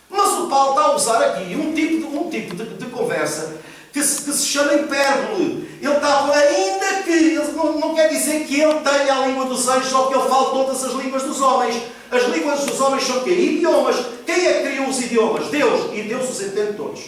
Mas o Paulo está a usar aqui um tipo de conversa que se chama hipérbole. Ele está, ainda que, ele não quer dizer que ele tenha a língua dos anjos ou que ele fale todas as línguas dos homens. As línguas dos homens são o quê? Idiomas. Quem é que criou os idiomas? Deus. E Deus os entende todos.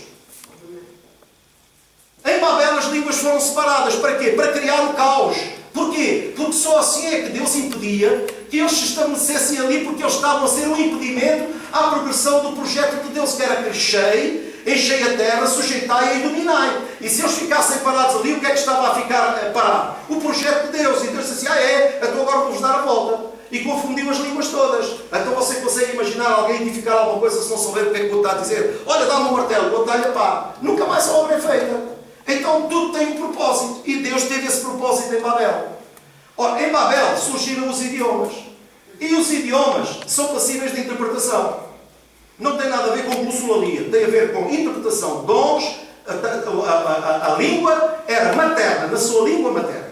Em Babel as línguas foram separadas. Para quê? Para criar o caos. Porquê? Porque só assim é que Deus impedia que eles se estabelecessem ali, porque eles estavam a ser um impedimento à progressão do projeto de Deus, que era crescer, enchei a terra, sujeitai e dominai. E se eles ficassem parados ali, o que é que estava a ficar parado? O projeto de Deus. E Deus disse assim, então agora vou-vos dar a volta. E confundiu as línguas todas. Então você consegue imaginar alguém edificar alguma coisa se não souber o que é que vou estar a dizer? Olha, dá-me um martelo, vou dar-lhe a pá. Nunca mais a obra é feita. Então tudo tem um propósito. E Deus teve esse propósito em Babel. Ora, em Babel surgiram os idiomas. E os idiomas são passíveis de interpretação. Não tem nada a ver com glossolalia. Tem a ver com interpretação. Dons, a língua era materna, na sua língua materna.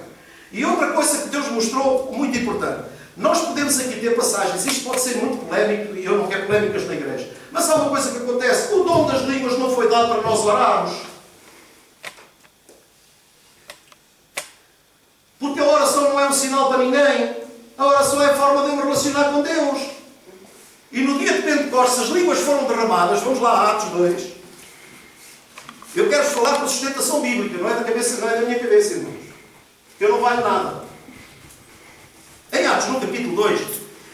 E outra coisa que Deus mostrou, muito importante. Nós podemos aqui ter passagens, isto pode ser muito polémico, e eu não quero polémicas na igreja. Mas há uma coisa que acontece. O dom das línguas não foi dado para nós orarmos. Porque a oração não é um sinal para ninguém. A oração é a forma de eu me relacionar com Deus. E no dia de Pentecostes as línguas foram derramadas. Vamos lá a Atos 2. Eu quero falar com sustentação bíblica. Não é da minha cabeça, irmãos. Eu não valho nada. Em Atos, no capítulo 2,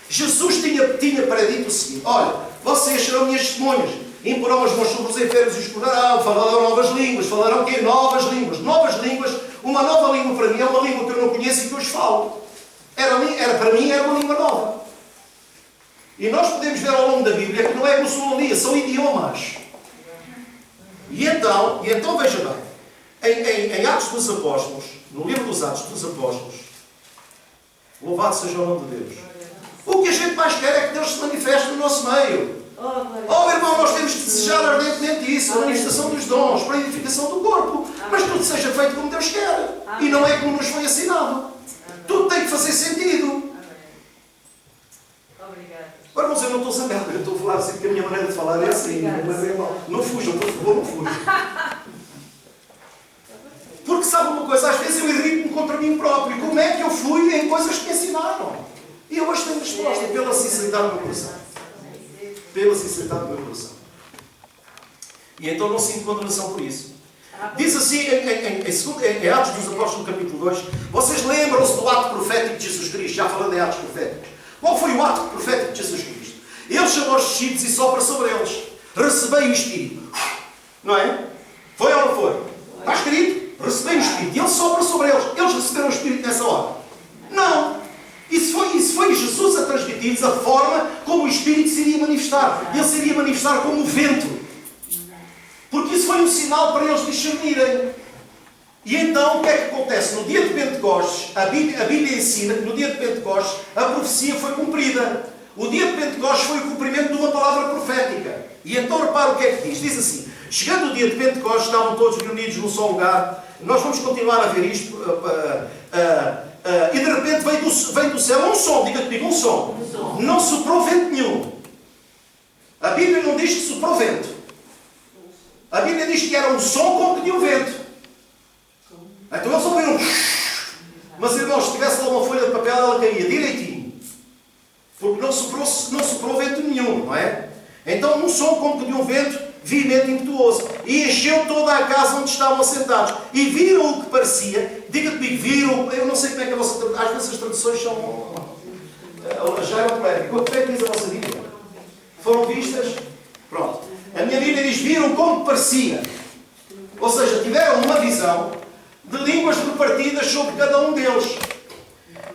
Jesus tinha predito o seguinte: olha, vocês serão minhas testemunhas. Imporão as mãos sobre os enfermos e os curarão. Falarão novas línguas. Falarão o quê? Novas línguas. Novas línguas. Uma nova língua para mim é uma língua que eu não conheço e que hoje falo. Para mim era uma língua nova. E nós podemos ver ao longo da Bíblia que não é glossolalia, são idiomas. E então veja bem, em Atos dos Apóstolos, no livro dos Atos dos Apóstolos, louvado seja o nome de Deus, o que a gente mais quer é que Deus se manifeste no nosso meio. Oh, irmão, nós temos que desejar ardentemente isso, a manifestação dos dons, para a edificação do corpo. Mas tudo seja feito como Deus quer. E não é como nos foi ensinado. Tudo tem que fazer sentido. Agora, irmãos, eu não estou zangado. Eu estou a falar assim, porque a minha maneira de falar é assim. Não fujam, por favor, não fujam. Porque sabe uma coisa? Às vezes eu irrito-me contra mim próprio. Como é que eu fui em coisas que me ensinaram? E eu hoje tenho resposta pela sinceridade do meu coração. Pela sinceridade do meu coração. E então não sinto condenação por isso. Diz assim em Atos dos Apóstolos, no capítulo 2, vocês lembram-se do ato profético de Jesus Cristo, já falando em atos proféticos. Qual foi o ato profético de Jesus Cristo? Ele chamou os discípulos e sopra sobre eles. Recebei o Espírito. Não é? Foi ou não foi? Está escrito? Recebei o Espírito. E ele sopra sobre eles. Eles receberam o Espírito nessa hora? Não. Isso foi Jesus a transmitir-lhes a forma como o Espírito se iria manifestar. Ele se iria manifestar como o vento. Porque isso foi um sinal para eles discernirem. E então o que é que acontece? No dia de Pentecostes, a Bíblia ensina que no dia de Pentecostes a profecia foi cumprida. O dia de Pentecostes foi o cumprimento de uma palavra profética. E então repara o que é que diz. Diz assim: chegando o dia de Pentecostes, estavam todos reunidos num só lugar. Nós vamos continuar a ver isto. E de repente vem do céu um som. Diga comigo, um som. Não soprou vento nenhum. A Bíblia não diz que soprou vento. A Bíblia diz que era um som como que de um vento. Então eles ouviram. Mas irmãos, se tivesse lá uma folha de papel, ela caía direitinho. Porque não soprou vento nenhum, não é? Então um som como que de um vento veemente e impetuoso. E encheu toda a casa onde estavam assentados. E viram o que parecia. Diga comigo, viram. Eu não sei como é que a vossa tradução. Às vezes as traduções são. Já é uma polémica. Como é que diz a vossa Bíblia? Foram vistas? Pronto. A minha Bíblia diz, viram como parecia. Ou seja, tiveram uma visão de línguas repartidas sobre cada um deles.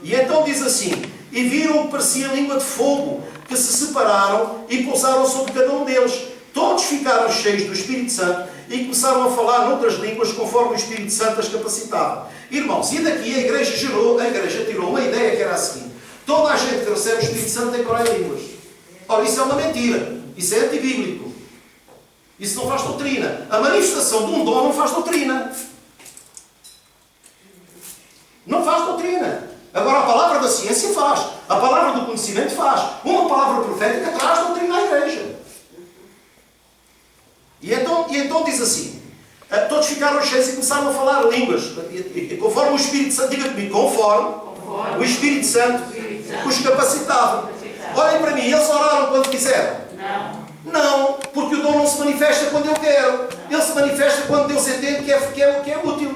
E então diz assim, e viram que parecia língua de fogo, que se separaram e pousaram sobre cada um deles. Todos ficaram cheios do Espírito Santo e começaram a falar noutras línguas conforme o Espírito Santo as capacitava. Irmãos, e daqui a igreja tirou uma ideia que era a seguinte: toda a gente que recebe o Espírito Santo tem que orar em línguas. Ora, isso é uma mentira. Isso é antibíblico. Isso não faz doutrina. A manifestação de um dom não faz doutrina. Não faz doutrina. Agora, a palavra da ciência faz. A palavra do conhecimento faz. Uma palavra profética traz doutrina à igreja. E então diz assim, todos ficaram cheios e começaram a falar línguas. E conforme o Espírito Santo, diga comigo, conforme o Espírito Santo os capacitava. Olhem para mim, eles oraram quando quiseram? Não, porque o dom não se manifesta quando eu quero. Ele se manifesta quando Deus entende que é útil.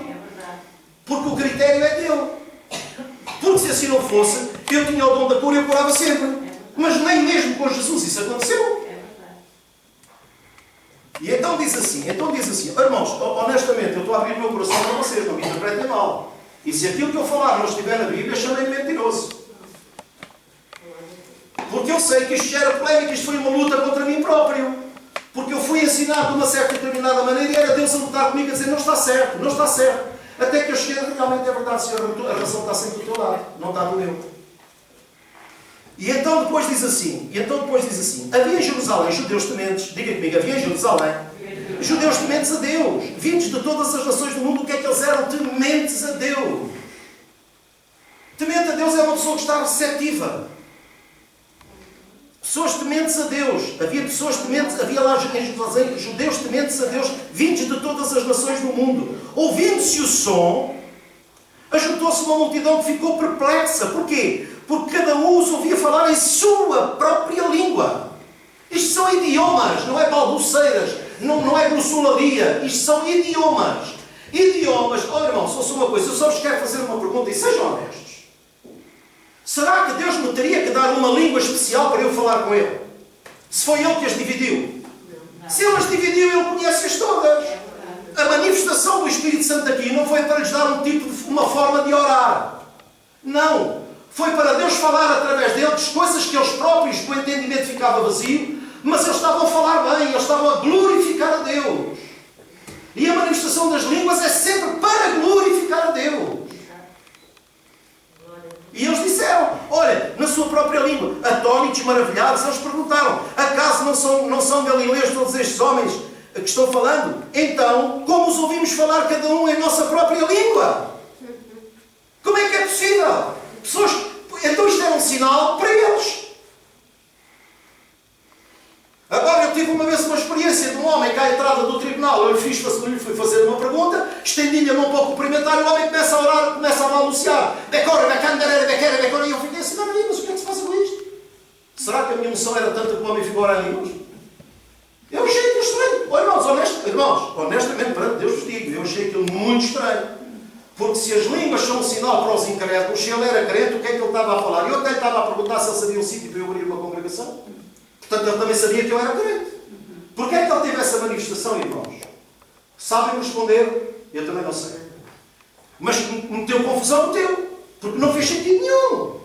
Porque o critério é dele. Porque se assim não fosse, eu tinha o dom da cura e eu curava sempre. Mas nem mesmo com Jesus isso aconteceu. E então diz assim, irmãos, honestamente, eu estou a abrir o meu coração para vocês, não me interpretem mal. E se aquilo que eu falar não estiver na Bíblia, chamei-me mentiroso. Porque eu sei que isto gera polémica, isto foi uma luta contra mim próprio. Porque eu fui ensinado de uma certa determinada maneira e era Deus a lutar comigo a dizer, não está certo, não está certo. Até que eu cheguei, realmente é verdade, Senhor, a razão está sempre do teu lado, não está do meu. E então depois diz assim, havia em Jerusalém judeus tementes, diga comigo, havia em Jerusalém judeus tementes a Deus, vindos de todas as nações do mundo. O que é que eles eram? Tementes a Deus. Temente a Deus é uma pessoa que está receptiva. Pessoas tementes a Deus. Havia pessoas tementes, havia lá em Jerusalém judeus tementes a Deus, vindos de todas as nações do mundo. Ouvindo-se o som, ajuntou-se uma multidão que ficou perplexa. Porquê? Porque cada um os ouvia falar em sua própria língua. Isto são idiomas, não é balbuceiras, não é grossolaria. Isto são idiomas. Idiomas, olha irmão, só uma coisa, eu só vos quero fazer uma pergunta e sejam honestos. Será que Deus me teria que dar uma língua especial para eu falar com Ele? Se foi Ele que as dividiu? Se Ele as dividiu, Ele conhece-as todas. A manifestação do Espírito Santo aqui não foi para lhes dar uma forma de orar. Não. Foi para Deus falar através deles coisas que eles próprios, com o entendimento, ficava vazio, mas eles estavam a falar bem, eles estavam a glorificar a Deus. E a manifestação das línguas é sempre para glorificar a Deus. E eles disseram, olha, na sua própria língua, atónitos, maravilhados, eles perguntaram, acaso não são galileus todos estes homens que estão falando? Então, como os ouvimos falar cada um em nossa própria língua? Como é que é possível? Pessoas, então isto era um sinal para eles. Agora, eu tive uma vez uma experiência de um homem cá à entrada do tribunal. Eu lhe fui fazer uma pergunta, estendi-lhe a mão para o cumprimentar e o homem começa a orar, começa a balbuciar. E eu fiquei assim, não, mas o que é que se passa com isto? Será que a minha emoção era tanta que o homem ficou a orar em línguas? Eu achei aquilo estranho. Oh, irmãos, honestamente, perante Deus vos digo, eu achei aquilo muito estranho. Porque se as línguas são um sinal para os incrédulos, se ele era crente, o que é que ele estava a falar? Eu até estava a perguntar se ele sabia um sítio para eu abrir uma congregação. Portanto, ele também sabia que eu era crente. Porquê é que ele teve essa manifestação, irmãos? Sabem responder? Eu também não sei. Mas meteu confusão, meteu. Porque não fez sentido nenhum.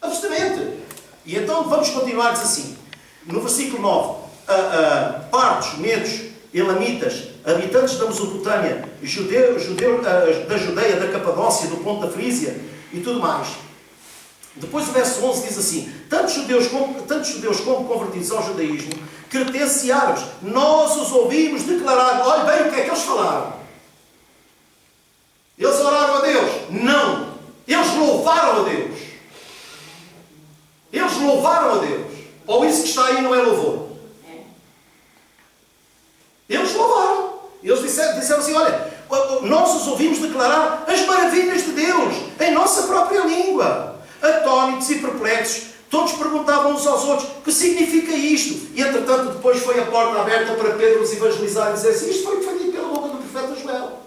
Absolutamente. E então vamos continuar, diz assim. No versículo 9. Partos, medos, elamitas, habitantes da Mesopotâmia, da Judeia, da Capadócia, do Ponto da Frísia e tudo mais. Depois o verso 11 diz assim, tantos judeus como convertidos ao judaísmo, cretenses e árabes, nós os ouvimos declarar, olhe bem o que é que eles falaram. Eles oraram a Deus? Não. Eles louvaram a Deus. Eles louvaram a Deus. Ou isso que está aí não é louvor? Eles louvaram. Eles disseram assim, olha, nós os ouvimos declarar as maravilhas de Deus em nossa própria língua. Atónitos e perplexos, todos perguntavam uns aos outros, que significa isto? E entretanto depois foi a porta aberta para Pedro os evangelizar e dizer assim, isto foi o que foi dito pela boca do profeta Joel.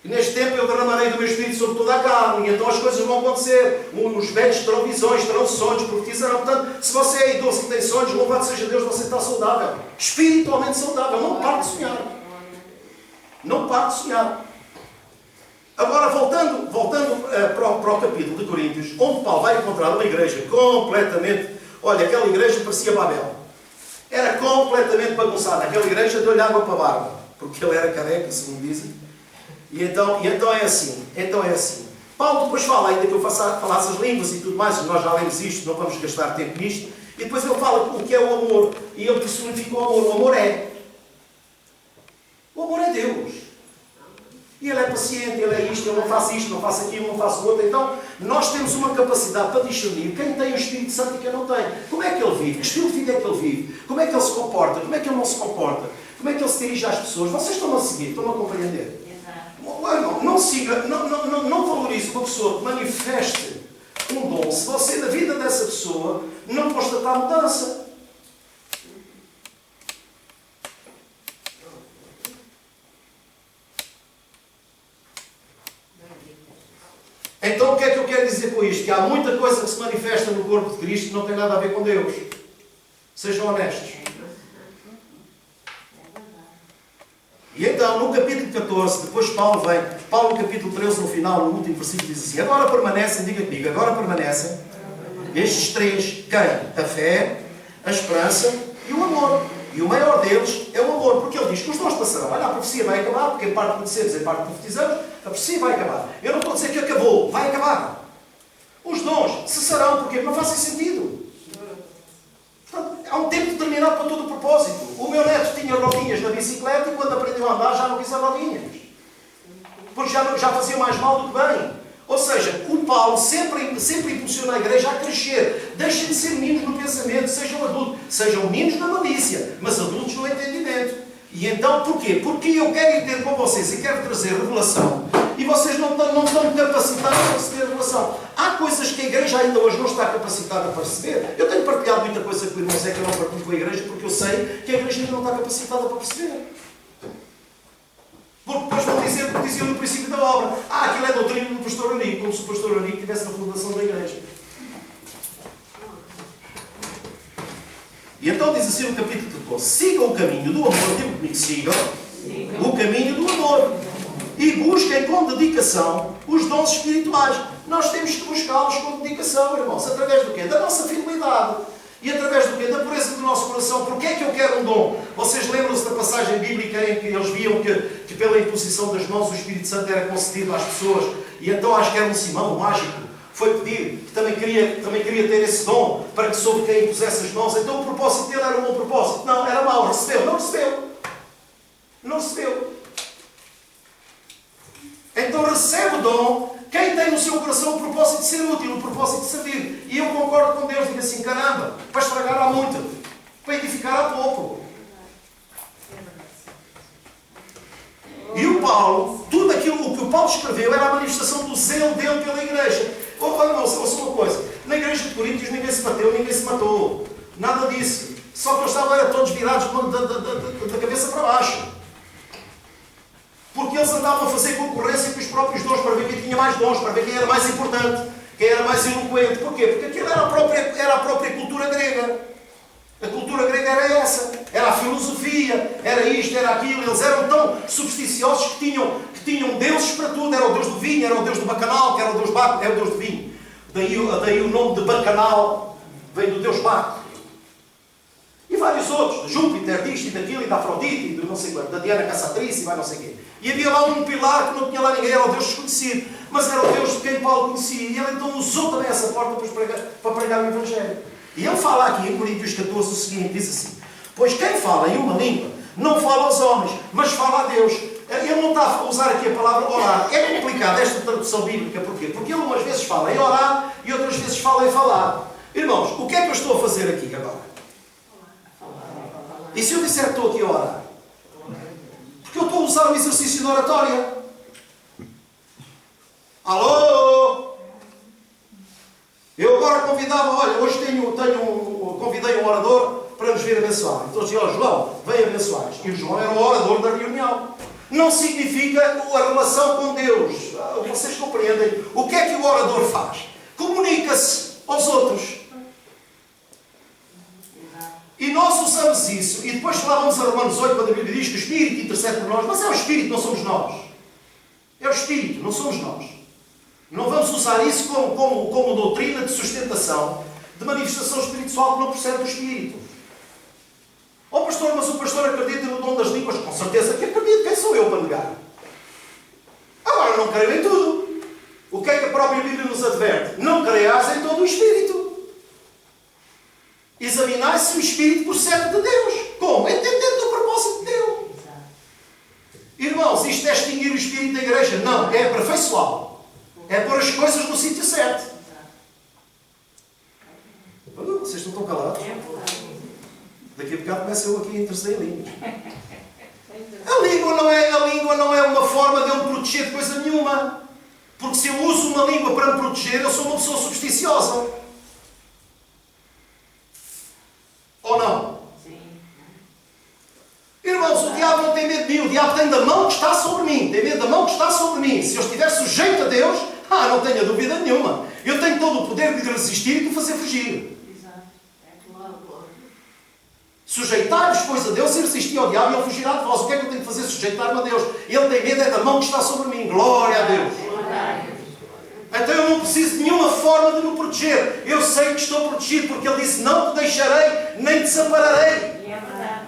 E neste tempo eu derramarei do meu Espírito sobre toda a carne, e então as coisas vão acontecer. Os velhos terão visões, terão sonhos, profetizarão. Portanto, se você é idoso e tem sonhos, louvado seja Deus, você está saudável. Espiritualmente saudável. Não pare de sonhar. Não pare de sonhar. Agora, voltando para o capítulo de Coríntios, onde Paulo vai encontrar uma igreja completamente... Olha, aquela igreja parecia Babel. Era completamente bagunçada. Aquela igreja deu-lhe água para a barba. Porque ele era careca, segundo dizem. E então é assim. Paulo depois fala, ainda que eu falasse as línguas e tudo mais, nós já lemos isto, não vamos gastar tempo nisto. E depois ele fala o que é o amor. E ele personifica o amor. O amor é. O amor é Deus. E ele é paciente, ele é isto, ele não faz isto, não faz aquilo, não faz o outro. Então, nós temos uma capacidade para discernir quem tem o Espírito Santo e quem não tem. Como é que ele vive? Que estilo de vida é que ele vive? Como é que ele se comporta? Como é que ele não se comporta? Como é que ele se dirige às pessoas? Vocês estão a seguir? Estão a compreender? Não siga, não valorize uma pessoa que manifeste um dom se você, na vida dessa pessoa, não constatar mudança. Então o que é que eu quero dizer com isto? Que há muita coisa que se manifesta no corpo de Cristo que não tem nada a ver com Deus. Sejam honestos. E então, no capítulo 14, depois Paulo no capítulo 13, no final, no último versículo, diz assim: agora permanecem, diga comigo, agora permanecem estes três: quem? A fé, a esperança e o amor. E o maior deles é o amor, porque ele diz que os dons passarão. Olha, a profecia vai acabar, porque em parte conhecemos, em parte profetizamos, a profecia vai acabar. Eu não estou a dizer que acabou, vai acabar. Os dons cessarão, porque não fazem sentido. Portanto, há um tempo determinado para todo o propósito. O meu neto tinha rodinhas na bicicleta e quando aprendeu a andar já não quis as rodinhas. Porque já fazia mais mal do que bem. Ou seja, o Paulo sempre impulsiona a igreja a crescer. Deixem de ser meninos no pensamento, sejam adultos. Sejam meninos na malícia, mas adultos no entendimento. E então, porquê? Porque eu quero entender com vocês e quero trazer revelação. E vocês não estão capacitados para receber a revelação. Há coisas que a igreja ainda hoje não está capacitada para receber. Eu tenho partilhado muita coisa com irmãos, é que eu não partilho com a igreja porque eu sei que a igreja ainda não está capacitada para perceber. Porque depois vão dizer o que diziam no princípio da obra. Aquilo é doutrina do pastor Anico, como se o pastor Anico estivesse na fundação da igreja. E então diz assim no capítulo 14: sigam o caminho do amor, digo comigo, sigam o caminho do amor. E busquem com dedicação os dons espirituais. Nós temos que buscá-los com dedicação, irmãos. Através do quê? Da nossa fidelidade. E através do quê? Da pureza do nosso coração. Porquê é que eu quero um dom? Vocês lembram-se da passagem bíblica em que eles viam que pela imposição das mãos o Espírito Santo era concedido às pessoas? E então acho que era um Simão, o mágico, foi pedir, que também queria ter esse dom, para que sobre quem impusesse as mãos. Então o propósito dele era um bom propósito. Não, era mau. Recebeu. Não recebeu. Não recebeu. Então recebe o dom quem tem no seu coração o propósito de ser útil, o propósito de servir. E eu concordo com Deus, digo assim: caramba, para estragar há muito, para edificar há pouco. E o Paulo, tudo aquilo que o Paulo escreveu era a manifestação do zelo dele pela igreja. Olha, ouça uma coisa: na igreja de Coríntios ninguém se bateu, ninguém se matou, nada disso. Só que eles estavam todos virados da cabeça para baixo. Porque eles andavam a fazer concorrência com os próprios dons, para ver quem tinha mais dons, para ver quem era mais importante, quem era mais eloquente. Porquê? Porque aquilo era a própria cultura grega. A cultura grega era essa. Era a filosofia, era isto, era aquilo. Eles eram tão supersticiosos que tinham deuses para tudo. Era o deus do vinho, era o deus do bacanal, que era o deus Baco, era o deus do vinho. Daí o nome de bacanal vem do deus Baco. E vários outros, de Júpiter, disto e daquilo, e da Afrodite, e do não sei quanto, da Diana Caçatriz e vai não sei quê. E havia lá um pilar que não tinha lá ninguém, era o Deus desconhecido, mas era o Deus de quem Paulo conhecia. E ele então usou também essa porta para pregar o Evangelho. E ele fala aqui em Coríntios 14 o seguinte, diz assim: pois quem fala em uma língua não fala aos homens, mas fala a Deus. Ele não está a usar aqui a palavra orar. É complicado esta tradução bíblica, porquê? Porque ele umas vezes fala em orar e outras vezes fala em falar. Irmãos, o que é que eu estou a fazer aqui agora? E se eu disser que estou aqui a orar? Porque eu estou a usar um exercício de oratória. Alô? Eu agora convidava, olha, hoje convidei um orador para nos vir abençoar. Então eu disse: ó João, vem abençoar. E o João era o orador da reunião. Não significa a relação com Deus. Vocês compreendem? O que é que o orador faz? Comunica-se aos outros. E nós usamos isso, e depois lá vamos a Romanos 8, quando a Bíblia diz que o Espírito intercede por nós, mas é o Espírito, não somos nós. É o Espírito, não somos nós. Não vamos usar isso como doutrina de sustentação, de manifestação espiritual que não procede do Espírito. Oh pastor, mas o pastor acredita no dom das línguas? Com certeza que acredito, quem sou eu para negar? Agora não creio em tudo. O que é que a própria Bíblia nos adverte? Não creias em todo o Espírito. Examinar se o Espírito procede de Deus. Como? Entendendo o propósito de Deus. Irmãos, isto é extinguir o Espírito da igreja? Não, é aperfeiçoá-lo. É pôr as coisas no sítio certo. Vocês não estão calados? Daqui a bocado começo eu aqui a interceder em línguas. A língua não é uma forma de eu me proteger de coisa nenhuma. Porque se eu uso uma língua para me proteger, eu sou uma pessoa supersticiosa. Ou não? Sim. Irmãos, o diabo não tem medo de mim. O diabo tem da mão que está sobre mim. Tem medo da mão que está sobre mim. Se eu estiver sujeito a Deus, não tenha dúvida nenhuma. Eu tenho todo o poder de lhe resistir e de o fazer fugir. Exato. É claro. Sujeitar-vos, pois, a Deus e resistir ao diabo e ele fugirá de vós. O que é que eu tenho que fazer? Sujeitar-me a Deus. Ele tem medo é da mão que está sobre mim. Glória a Deus. Então eu não preciso de nenhuma forma de me proteger. Eu sei que estou protegido porque Ele disse: não te deixarei, nem te separarei. E é verdade.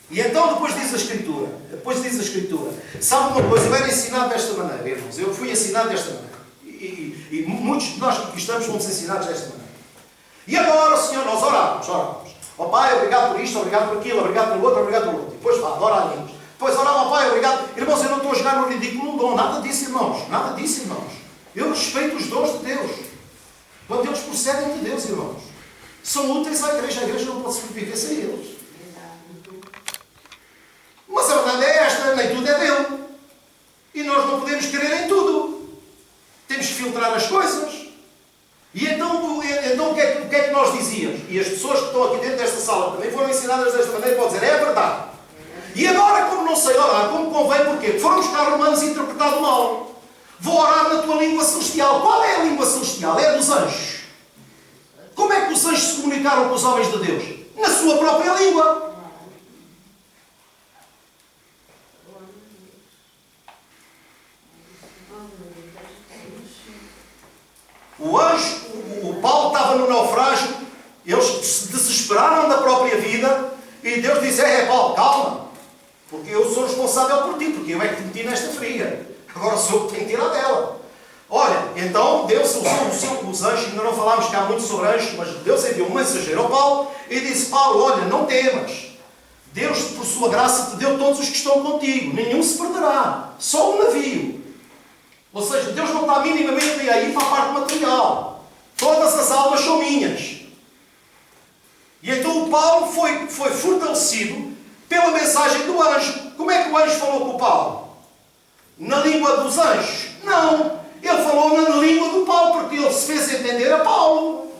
E então depois diz a Escritura. Sabe uma coisa? Eu era ensinado desta maneira, irmãos. Eu fui ensinado desta maneira. E muitos de nós que estamos fomos ensinados desta maneira. E agora, Senhor, nós oramos. Ó Pai, obrigado por isto, obrigado por aquilo, obrigado pelo outro, obrigado pelo outro. E depois fala, ora a línguas. Depois orava ao Pai, obrigado. Irmãos, eu não estou a jogar no ridículo no dom. Nada disso, irmãos. Nada disso, irmãos. Eu respeito os dons de Deus. Quando eles procedem de Deus, irmãos. São úteis à igreja. A igreja não pode sobreviver sem eles. Mas a verdade é esta. Nem tudo é dele. E nós não podemos querer em tudo. Temos que filtrar as coisas. E então o que é que nós dizíamos? E as pessoas que estão aqui dentro desta sala também foram ensinadas desta maneira, podem dizer, é verdade. E agora, como não sei orar, como convém, porquê? Porque foram buscar romanos e interpretado mal. Vou orar na tua língua celestial. Qual é a língua celestial? É a dos anjos. Como é que os anjos se comunicaram com os homens de Deus? Na sua própria língua. O Paulo estava no naufrágio, eles se desesperaram da própria vida e Deus disse, Paulo, calma, porque eu sou responsável por ti, porque eu é que te meti nesta fria. Agora sou eu que tenho que tirar dela. Olha, então Deus usou os anjos, ainda não falámos cá muito sobre anjos, mas Deus enviou um mensageiro ao Paulo e disse, Paulo, olha, não temas. Deus, por sua graça, te deu todos os que estão contigo. Nenhum se perderá. Só um navio. Ou seja, Deus não está minimamente aí para a parte material. Todas as almas são minhas. E então o Paulo foi fortalecido pela mensagem do anjo. Como é que o anjo falou com o Paulo? Na língua dos anjos? Não. Ele falou na língua do Paulo, porque ele se fez entender a Paulo.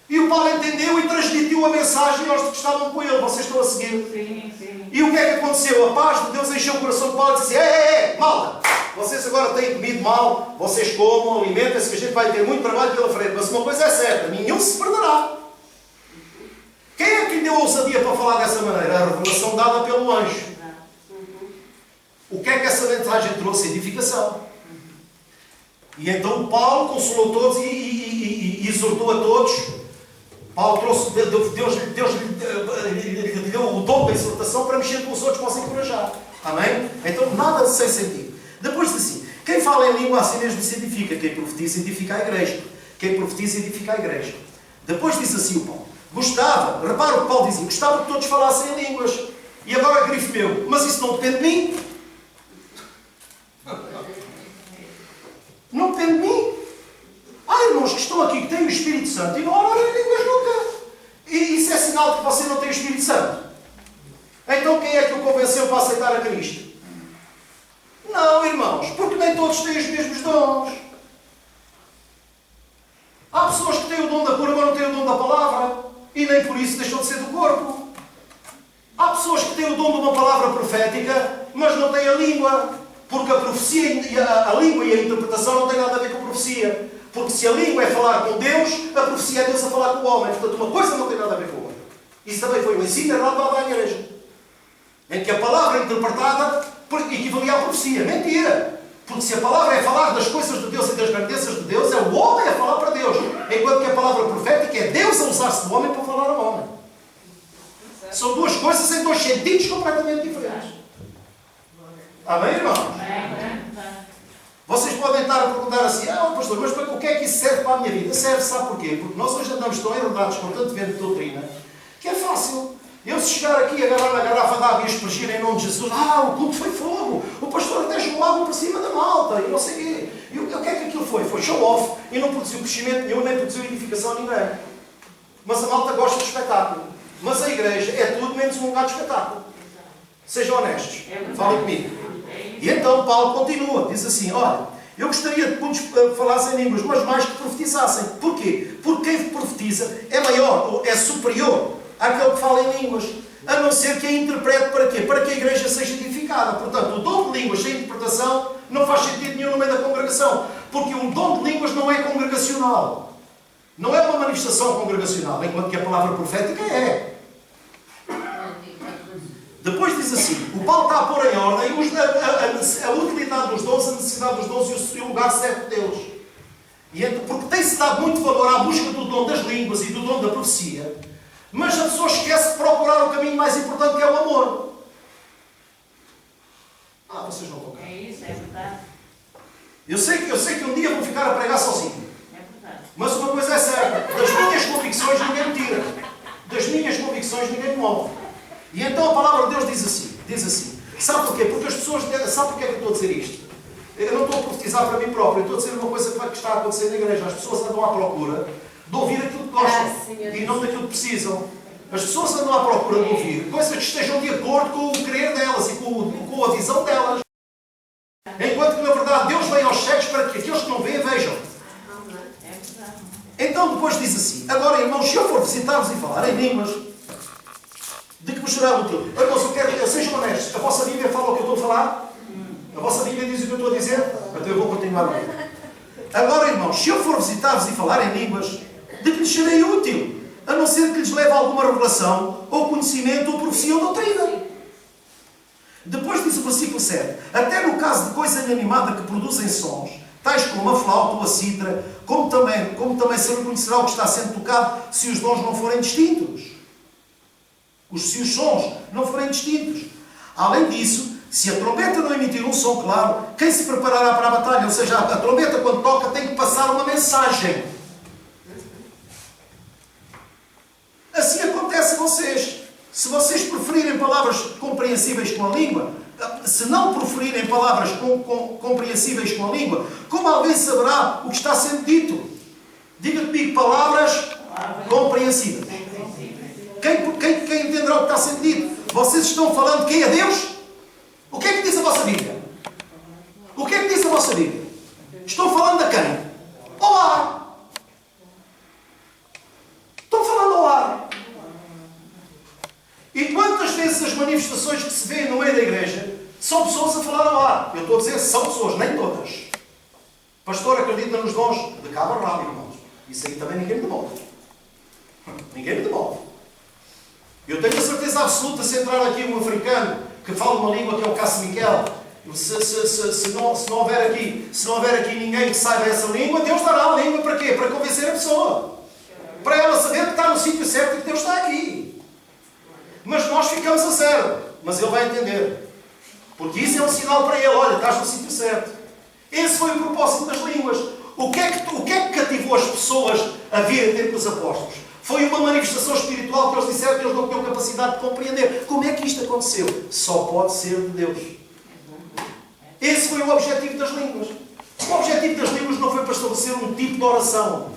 E o Paulo entendeu e transmitiu a mensagem aos que estavam com ele. Vocês estão a seguir? Sim, sim. E o que é que aconteceu? A paz de Deus encheu o coração de Paulo e disse, malta, vocês agora têm comido mal, vocês comam, alimentem-se, que a gente vai ter muito trabalho pela frente. Mas uma coisa é certa, nenhum se perderá. Quem é que lhe deu a ousadia para falar dessa maneira? A revelação dada pelo anjo. O que é que essa mensagem trouxe? Edificação. E então Paulo consolou todos e exortou a todos. Paulo trouxe, Deus lhe deu o dom da exortação para mexer com os outros, para os encorajar. Amém? Então nada sem sentido. Depois diz assim, quem fala em língua assim mesmo se edifica. Quem profetiza edifica a igreja. Quem profetiza edifica a igreja. Depois diz assim o Paulo. Gostava, repara o que Paulo dizia, gostava que todos falassem em línguas. E agora grifo meu, mas isso não depende de mim. Não depende de mim. Há irmãos que estão aqui, que têm o Espírito Santo e não oram em línguas nunca. E isso é sinal de que você não tem o Espírito Santo. Então quem é que o convenceu para aceitar a Cristo? Não, irmãos, porque nem todos têm os mesmos dons. Há pessoas que têm o dom da cura, mas não têm o dom da palavra. E nem por isso deixou de ser do corpo. Há pessoas que têm o dom de uma palavra profética, mas não têm a língua. Porque a profecia, a língua e a interpretação não têm nada a ver com a profecia. Porque se a língua é falar com Deus, a profecia é Deus a falar com o homem. Portanto, uma coisa não tem nada a ver com a outra. Isso também foi um ensino errado da igreja. Em que a palavra interpretada equivalia à profecia. Mentira! Porque se a palavra é falar das coisas de Deus e das grandezas de Deus, é o homem a falar para Deus. Enquanto que a palavra profética é Deus a usar-se do homem para falar ao homem. São duas coisas em dois sentidos completamente diferentes. Amém, irmãos? Vocês podem estar a perguntar assim, pastor, mas o que é que isso serve para a minha vida? Serve, sabe porquê? Porque nós hoje andamos tão enredados com tanto vento de doutrina, que é fácil. Eu se chegar aqui, agarrar na garrafa de água e aspergir em nome de Jesus, o culto foi fogo, o pastor até jogou água por cima da malta, e não sei o quê. E o que é que aquilo foi? Foi show off, e não produziu crescimento nenhum, nem produziu edificação a ninguém. Mas a malta gosta de espetáculo. Mas a igreja é tudo menos um lugar de espetáculo. Sejam honestos. Falem comigo. E então Paulo continua, diz assim, olha, eu gostaria de muitos falassem línguas, mas mais que profetizassem. Porquê? Porque quem profetiza é maior, ou é superior àquele que fala em línguas. A não ser que a interprete para quê? Para que a igreja seja edificada. Portanto, o dom de línguas sem interpretação não faz sentido nenhum no meio da congregação. Porque o dom de línguas não é congregacional. Não é uma manifestação congregacional, enquanto que a palavra profética é. Depois diz assim, o Paulo está a pôr em ordem a utilidade dos dons, a necessidade dos dons e o lugar certo deles. Porque tem-se dado muito valor à busca do dom das línguas e do dom da profecia, mas a pessoa esquece de procurar o caminho mais importante, que é o amor. Vocês não estão cá. É isso, é verdade. Eu sei que um dia vou ficar a pregar sozinho. É verdade. Mas uma coisa é certa, das minhas convicções ninguém me tira. Das minhas convicções ninguém me move. E então a palavra de Deus diz assim. Sabe porquê? Porque as pessoas... Sabe porquê que eu estou a dizer isto? Eu não estou a profetizar para mim próprio. Eu estou a dizer uma coisa que está a acontecer na igreja. As pessoas andam à procura de ouvir aquilo que gostam e não daquilo que precisam. As pessoas andam à procura de ouvir coisas que estejam de acordo com o querer delas e com a visão delas. Enquanto que, na verdade, Deus vem aos cegos para que aqueles que não veem, vejam. É verdade. Então depois diz assim, agora irmãos, se eu for visitar-vos e falar em línguas, de que vos será útil? Irmãos, eu quero que sejam honestos. A vossa Bíblia fala o que eu estou a falar? A vossa Bíblia diz o que eu estou a dizer? Então eu vou continuar a ler. Agora irmãos, se eu for visitar-vos e falar em línguas, de que lhes serei útil? A não ser que lhes leve alguma revelação, ou conhecimento, ou profecia, ou doutrina. Depois diz o versículo 7. Até no caso de coisa inanimada que produzem sons, tais como a flauta ou a cítara, como também se reconhecerá o que está sendo tocado se os dons não forem distintos. Se os sons não forem distintos. Além disso, se a trombeta não emitir um som claro, quem se preparará para a batalha? Ou seja, a trombeta quando toca tem que passar uma mensagem. Assim acontece a vocês. Se vocês preferirem palavras compreensíveis com a língua, se não preferirem palavras compreensíveis com a língua, como alguém saberá o que está sendo dito? Diga comigo, palavras compreensíveis. Quem entenderá o que está sendo dito? Vocês estão falando quem é Deus? O que é que diz a vossa Bíblia? O que é que diz a vossa Bíblia? Estão falando a quem? Ao ar. Estão falando ao ar. E quantas vezes as manifestações que se vêem no meio da igreja são pessoas a falar ao ar? Eu estou a dizer são pessoas, nem todas. Pastor acredita nos dons de cabo a rabo, irmãos. Isso aí também ninguém me demove. Ninguém me demove. Eu tenho a certeza absoluta, se entrar aqui um africano que fala uma língua que é o Caça-Miquel, se não houver aqui ninguém que saiba essa língua, Deus dará a língua para quê? Para convencer a pessoa. Para ela saber que está no sítio certo e que Deus está aqui. Mas nós ficamos a zero. Mas ele vai entender. Porque isso é um sinal para ele. Olha, estás no sítio certo. Esse foi o propósito das línguas. O que é que cativou as pessoas a virem ter com os apóstolos? Foi uma manifestação espiritual que eles disseram que eles não tinham capacidade de compreender. Como é que isto aconteceu? Só pode ser de Deus. Esse foi o objetivo das línguas. O objetivo das línguas não foi para estabelecer um tipo de oração.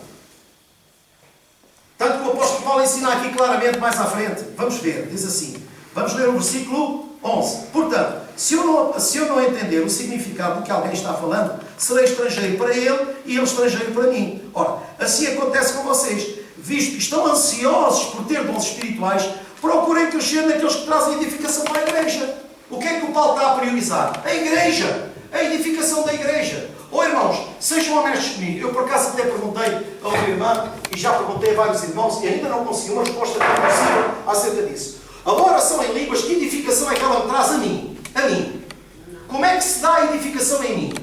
Tanto que o apóstolo Paulo ensina aqui claramente mais à frente. Vamos ver, diz assim. Vamos ler o versículo 11. Portanto, se eu não entender o significado do que alguém está falando, serei estrangeiro para ele e ele estrangeiro para mim. Ora, assim acontece com vocês. Visto que estão ansiosos por ter dons espirituais, procurem crescer naqueles que trazem edificação para a igreja. O que é que o Paulo está a priorizar? A igreja. A edificação da igreja. Irmãos, sejam honestos comigo. Eu por acaso até perguntei ao meu irmão e já perguntei a vários irmãos e ainda não consegui uma resposta possível acerca disso. A oração em línguas, que edificação é que ela me traz a mim? A mim. Como é que se dá a edificação em mim?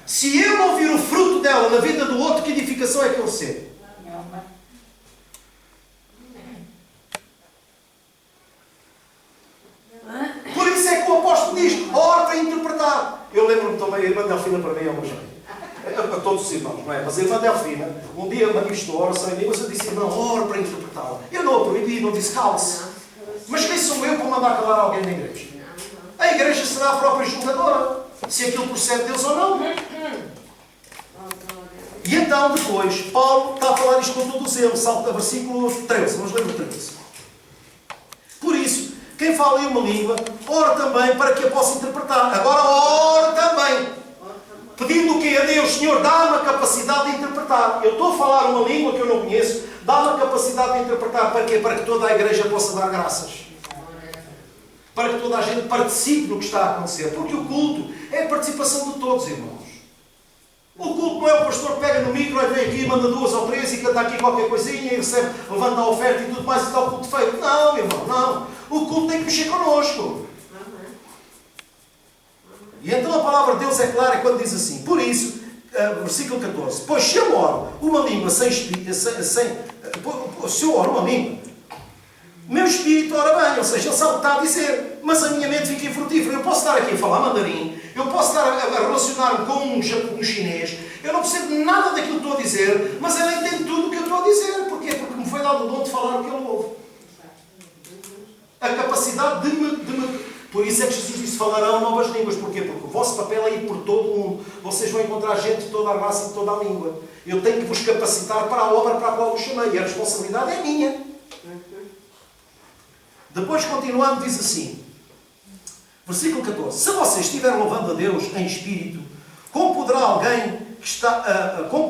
Se eu não vir o fruto dela na vida do outro, que edificação é que eu recebo? Por isso é que o apóstolo diz, ora para interpretar. Eu lembro-me também, a irmã Delfina para mim é uma jeito. A todos os irmãos, não é? Mas a irmã Delfina, um dia manifestou a oração em línguas, eu disse, irmão, ora para interpretá-la. Eu não a proibi, não disse calce. Mas quem sou eu para mandar calar alguém na igreja? A igreja será a própria julgadora, se aquilo procede de Deus ou não. E então, depois, Paulo está a falar isto com todo o zelo, salta versículo 13, vamos ler o 13. Por isso, quem fala em uma língua, ora também para que a possa interpretar. Agora, ora também. Pedindo o quê a Deus? Senhor, dá-me a capacidade de interpretar. Eu estou a falar uma língua que eu não conheço, dá-me a capacidade de interpretar. Para quê? Para que toda a igreja possa dar graças. Para que toda a gente participe do que está a acontecer. Porque o culto é a participação de todos, irmãos. O culto não é o pastor que pega no micro e vem aqui, manda 2 ou 3 e canta aqui qualquer coisinha e recebe, levanta a oferta e tudo mais e está o culto feito. Não, irmão, não. O culto tem que mexer connosco. E então a palavra de Deus é clara quando diz assim. Por isso, versículo 14. Pois se eu oro uma língua se eu oro uma língua, meu espírito ora bem, ou seja, ele sabe o que está a dizer, mas a minha mente fica infrutífera. Eu posso estar aqui a falar mandarim, eu posso estar a relacionar-me com um chinês, eu não percebo nada daquilo que estou a dizer, mas ele entende tudo o que eu estou a dizer. Porquê? Porque me foi dado o dom de falar o que ele ouve. A capacidade de me... Por isso é que Jesus disse, falarão novas línguas. Porquê? Porque o vosso papel é ir por todo o mundo. Vocês vão encontrar gente de toda a raça e de toda a língua. Eu tenho que vos capacitar para a obra para a qual vos chamei. E a responsabilidade é minha. Depois, continuando, diz assim, versículo 14. Se vocês estiverem louvando a Deus em espírito, como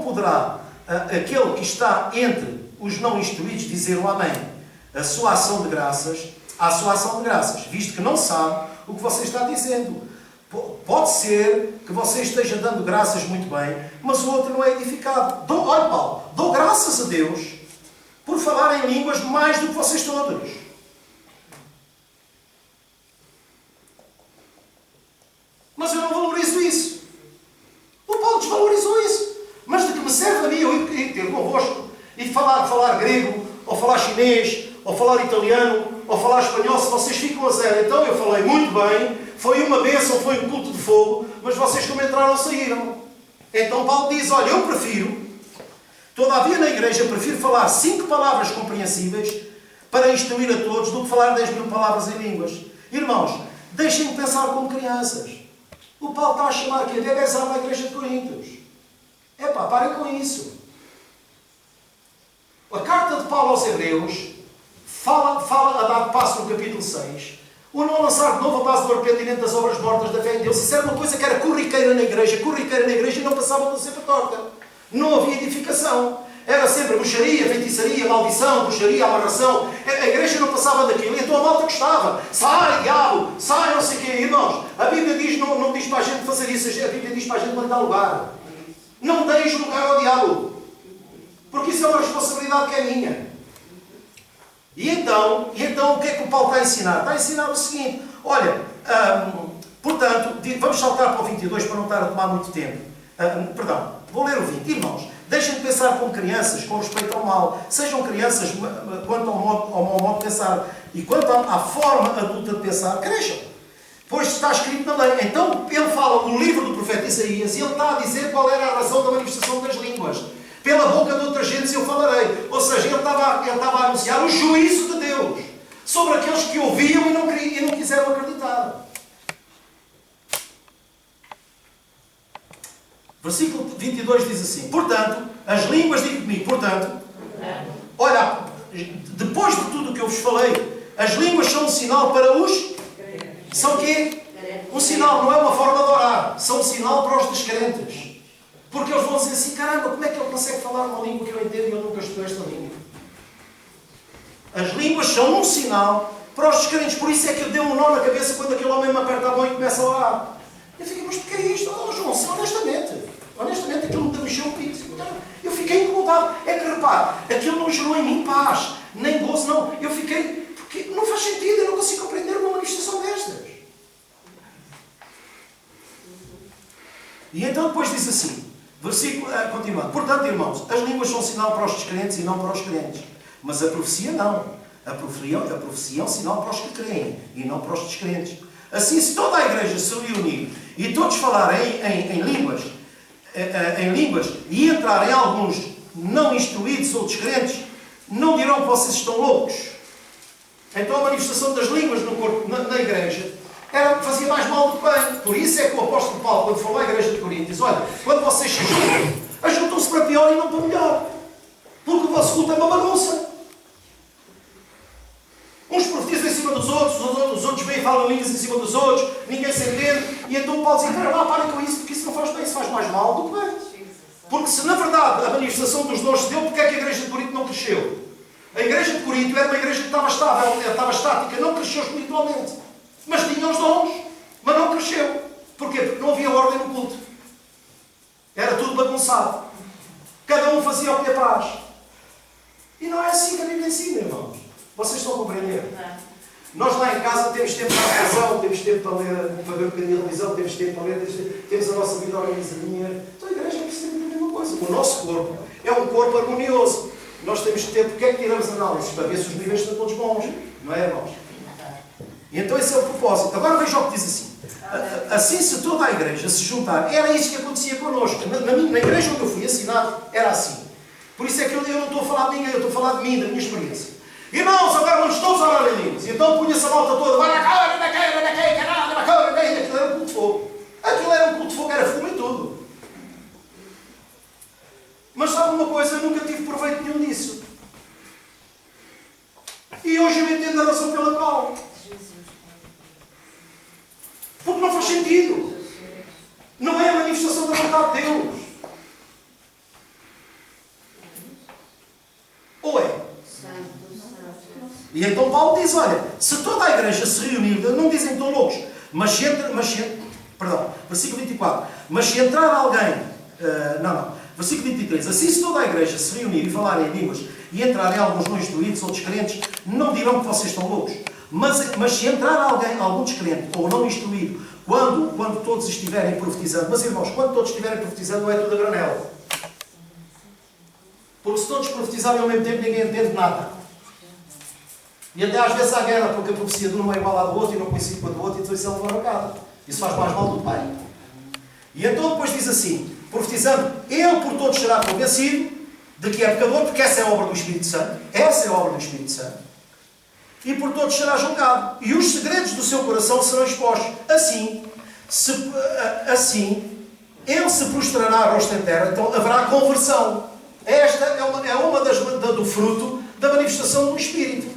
poderá aquele que está entre os não instruídos dizer o amém? A sua ação de graças, visto que não sabe o que você está dizendo. Pode ser que você esteja dando graças muito bem, mas o outro não é edificado. Olha, Paulo, dou graças a Deus por falar em línguas mais do que vocês todos. Mas eu não valorizo isso. O Paulo desvalorizou isso. Mas de que me serve a mim eu ir ter convosco e falar grego, ou falar chinês, ou falar italiano, ou falar espanhol, se vocês ficam a zero? Então eu falei muito bem, foi uma bênção, foi um culto de fogo, mas vocês como entraram, saíram. Então Paulo diz, olha, eu prefiro, todavia na igreja, prefiro falar 5 palavras compreensíveis para instruir a todos do que falar 10.000 palavras em línguas. Irmãos, deixem-me pensar como crianças. O Paulo está a chamar aqui a bebezada à igreja de Coríntios. Epá, parem com isso. A carta de Paulo aos Hebreus fala a dar passo no capítulo 6. O não lançar de novo a base do arrependimento das obras mortas da fé em Deus. Isso era uma coisa que era corriqueira na igreja e não passava pela sempre torta. Não havia edificação. Era sempre bruxaria, feitiçaria, maldição, bruxaria, amarração. A igreja não passava daquilo. Então a malta gostava. Sai, diabo! Sai, não sei o quê. Irmãos, a Bíblia diz, não diz para a gente fazer isso. A Bíblia diz para a gente mandar lugar. Não deixe lugar ao diabo. Porque isso é uma responsabilidade que é minha. E então o que é que o Paulo está a ensinar? Está a ensinar o seguinte. Olha, portanto, vamos saltar para o 22 para não estar a tomar muito tempo. Perdão, vou ler o 20. Irmãos, deixem de pensar como crianças, com respeito ao mal. Sejam crianças quanto ao mau modo de pensar. E quanto à forma adulta de pensar, cresçam. Pois está escrito na lei. Então, ele fala no livro do profeta Isaías e ele está a dizer qual era a razão da manifestação das línguas. Pela boca de outras gentes eu falarei. Ou seja, ele estava a anunciar o juízo de Deus sobre aqueles que ouviam e não quiseram acreditar. Versículo 22 diz assim, portanto, as línguas, digo comigo, portanto, olha, depois de tudo o que eu vos falei, as línguas são um sinal para os... São o quê? Um sinal, não é uma forma de orar, são um sinal para os descrentes. Porque eles vão dizer assim, caramba, como é que ele consegue falar uma língua que eu entendo e eu nunca estudei esta língua? As línguas são um sinal para os descrentes, por isso é que eu dei um nó na cabeça quando aquele homem me aperta a mão e começa a orar. Eu fiquei, mas o que é isto? Oh, João, honestamente, aquilo me mexeu um pico. Eu fiquei incomodado. É que, repare, aquilo não gerou em mim paz, nem gozo, não. Eu fiquei, porque não faz sentido, eu não consigo compreender uma manifestação destas. E então depois diz assim, versículo, continuando. Portanto, irmãos, as línguas são um sinal para os descrentes e não para os crentes. Mas a profecia não. A profecia é um sinal para os que creem e não para os descrentes. Assim, se toda a igreja se reunir e todos falarem em línguas, e entrarem alguns não instruídos ou descrentes, não dirão que vocês estão loucos. Então a manifestação das línguas no corpo, na igreja, fazia mais mal do que bem. Por isso é que o apóstolo Paulo, quando falou à igreja de Corinto, diz: olha, quando vocês se juntam, ajuntam-se para pior e não para melhor. Porque o vosso culto é uma bagunça. Uns profetizam em cima dos outros, os outros vêm e falam línguas em cima dos outros, ninguém se entende, e então Paulo diz: parem com isso, porque isso não faz bem, isso faz mais mal do que bem. Porque se na verdade a manifestação dos dons se deu, porque é que a igreja de Corinto não cresceu? A igreja de Corinto era uma igreja que estava estável, estava estática, não cresceu espiritualmente. Mas tinha os dons, mas não cresceu. Porquê? Porque não havia ordem no culto. Era tudo bagunçado. Cada um fazia o que lhe apraz. E não é assim que a Bíblia ensina, irmãos. Vocês estão a compreender? Nós lá em casa temos tempo para a oração, temos tempo para ver um bocadinho de televisão, temos tempo para ler, temos a nossa vida organizadinha. Então a igreja é precisamente a mesma coisa. O nosso corpo é um corpo harmonioso. Nós temos que ter, porque é que tiramos análises? Para ver se os níveis estão todos bons. Não é, irmãos? E então esse é o propósito. Agora veja o que diz assim. Assim, se toda a igreja se juntar, era isso que acontecia connosco. Na igreja onde eu fui ensinado, era assim. Por isso é que eu não estou a falar de ninguém, eu estou a falar de mim, da minha experiência. Irmãos, agora vamos todos orar em línguas. E então punha-se a volta toda. Aquilo era um culto de fogo. Aquilo era um culto de fogo, era fumo e tudo. Mas sabe uma coisa? Eu nunca tive proveito nenhum disso. E hoje eu entendo a razão pela qual. Porque não faz sentido. Não é a manifestação da vontade de Deus. Ou é? E então Paulo diz: olha, se toda a igreja se reunir, não dizem que estão loucos, versículo 24, mas se entrar alguém, versículo 23, assim se toda a igreja se reunir e falar em línguas, e entrarem alguns não instruídos ou descrentes, não dirão que vocês estão loucos. Mas se entrar algum descrente ou não instruído, quando todos estiverem profetizando, mas irmãos, quando todos estiverem profetizando, não é tudo a granela. Porque se todos profetizarem ao mesmo tempo, ninguém entende nada. E até às vezes há guerra, porque a profecia de um não é igual à do outro e não coincide com a do outro, e então isso é levaracado. Isso faz mais mal do que bem. E então depois diz assim, profetizando: ele por todos será convencido de que é pecador, porque essa é a obra do Espírito Santo. Essa é a obra do Espírito Santo. E por todos será julgado. E os segredos do seu coração serão expostos. Assim, ele se prostrará a rosto em terra, então haverá conversão. Esta é uma do fruto da manifestação do Espírito.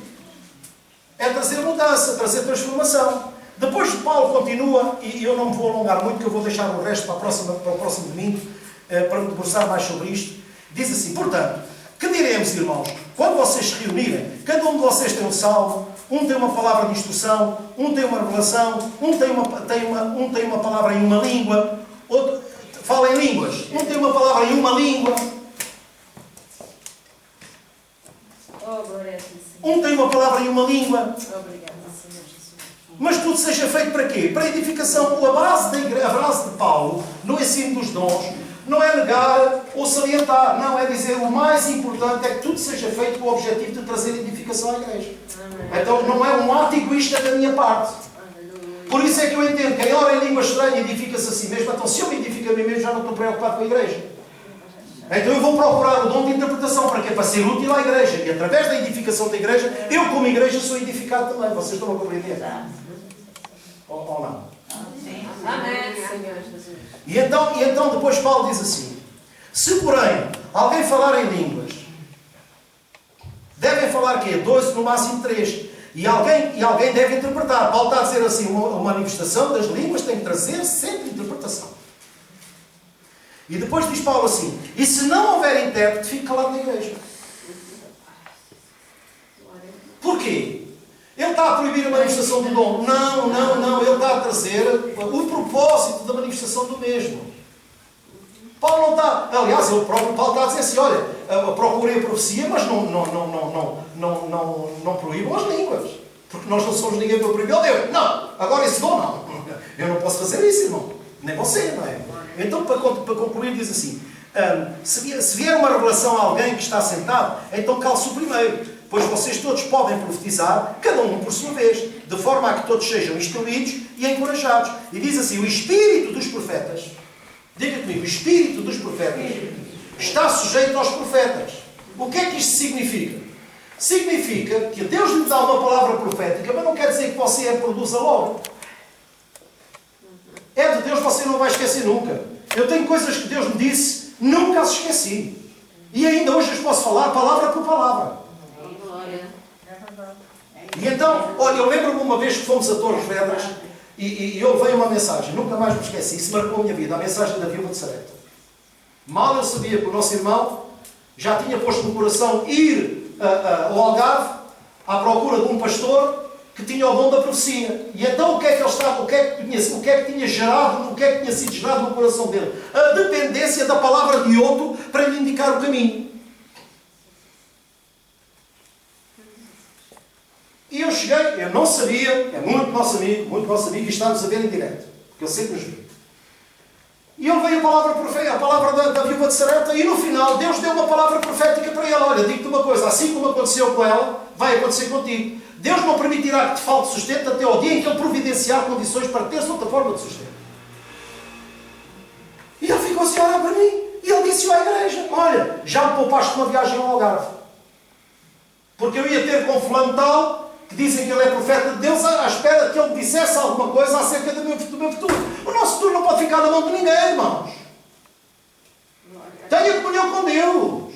É trazer mudança, trazer transformação. Depois Paulo continua, e eu não me vou alongar muito, que eu vou deixar o resto para o próximo domingo, para me debruçar mais sobre isto. Diz assim: portanto, que diremos, irmãos, quando vocês se reunirem, cada um de vocês tem um salmo, um tem uma palavra de instrução, um tem uma revelação, um tem uma palavra em uma língua, outro fala em línguas, um tem uma palavra em uma língua, um tem uma palavra em uma língua. Mas tudo seja feito para quê? Para a edificação. A base de Paulo, no ensino dos dons, não é negar ou salientar. Não, é dizer o mais importante é que tudo seja feito com o objetivo de trazer edificação à igreja. Então não é um ato egoísta da minha parte. Por isso é que eu entendo, quem ora em língua estranha edifica-se a si mesmo. Então se eu me edifico a mim mesmo, já não estou preocupado com a igreja. Então eu vou procurar o dom de interpretação. Para quê? Para ser útil à igreja. E através da edificação da igreja, eu como igreja sou edificado também. Vocês estão a compreender? Ou não? Amém, Senhor Jesus. E então depois Paulo diz assim: se porém alguém falar em línguas, devem falar quê? 2, no máximo 3. E alguém deve interpretar. Paulo está a dizer assim: uma manifestação das línguas tem que trazer sempre interpretação. E depois diz Paulo assim: e se não houver intérprete, fique calado na igreja. Porquê? Ele está a proibir a manifestação do dom. Não. Ele está a trazer o propósito da manifestação do mesmo. Paulo não está... Aliás, o próprio Paulo está a dizer assim: olha, procurem a profecia, mas não proíbam as línguas. Porque nós não somos ninguém para proibir. Deus, não, agora esse dom não. Eu não posso fazer isso, irmão. Nem você, não é? Então, para concluir, diz assim: se vier uma revelação a alguém que está sentado, então calce o primeiro. Pois vocês todos podem profetizar, cada um por sua vez. de forma a que todos sejam instruídos e encorajados. E diz assim, o espírito dos profetas, diga comigo, o espírito dos profetas está sujeito aos profetas. O que é que isto significa? Significa que Deus lhe dá uma palavra profética, mas não quer dizer que você a produza logo. É de Deus, você não vai esquecer nunca. Eu tenho coisas que Deus me disse, nunca as esqueci. E ainda hoje as posso falar palavra por palavra. E então, olha, eu lembro-me uma vez que fomos a Torres Vedras e eu levei uma mensagem, nunca mais me esqueci, isso marcou a minha vida, a mensagem da viúva de Sarepta. Mal eu sabia que o nosso irmão já tinha posto no coração ir ao Algarve à procura de um pastor que tinha o dom da profecia. E então o que é que ele estava, o que é que tinha gerado, o que é que tinha sido gerado no coração dele? A dependência da palavra de outro para lhe indicar o caminho. E eu cheguei, eu não sabia, é muito nosso amigo que está-nos a ver em direto, porque ele sempre nos vê. E ele veio a palavra da viúva de Sarepta, e no final Deus deu uma palavra profética para ela. Olha, digo-te uma coisa, assim como aconteceu com ela, vai acontecer contigo. Deus não permitirá que te falte sustento até ao dia em que Ele providenciar condições para teres outra forma de sustento. E ele ficou assim a olhar para mim, e ele disse à igreja, olha, já me poupaste uma viagem ao Algarve. Porque eu ia ter com fulano tal, que dizem que ele é profeta de Deus, à espera que ele dissesse alguma coisa acerca do meu futuro. O nosso futuro não pode ficar na mão de ninguém, irmãos. Tenha comunhão com Deus.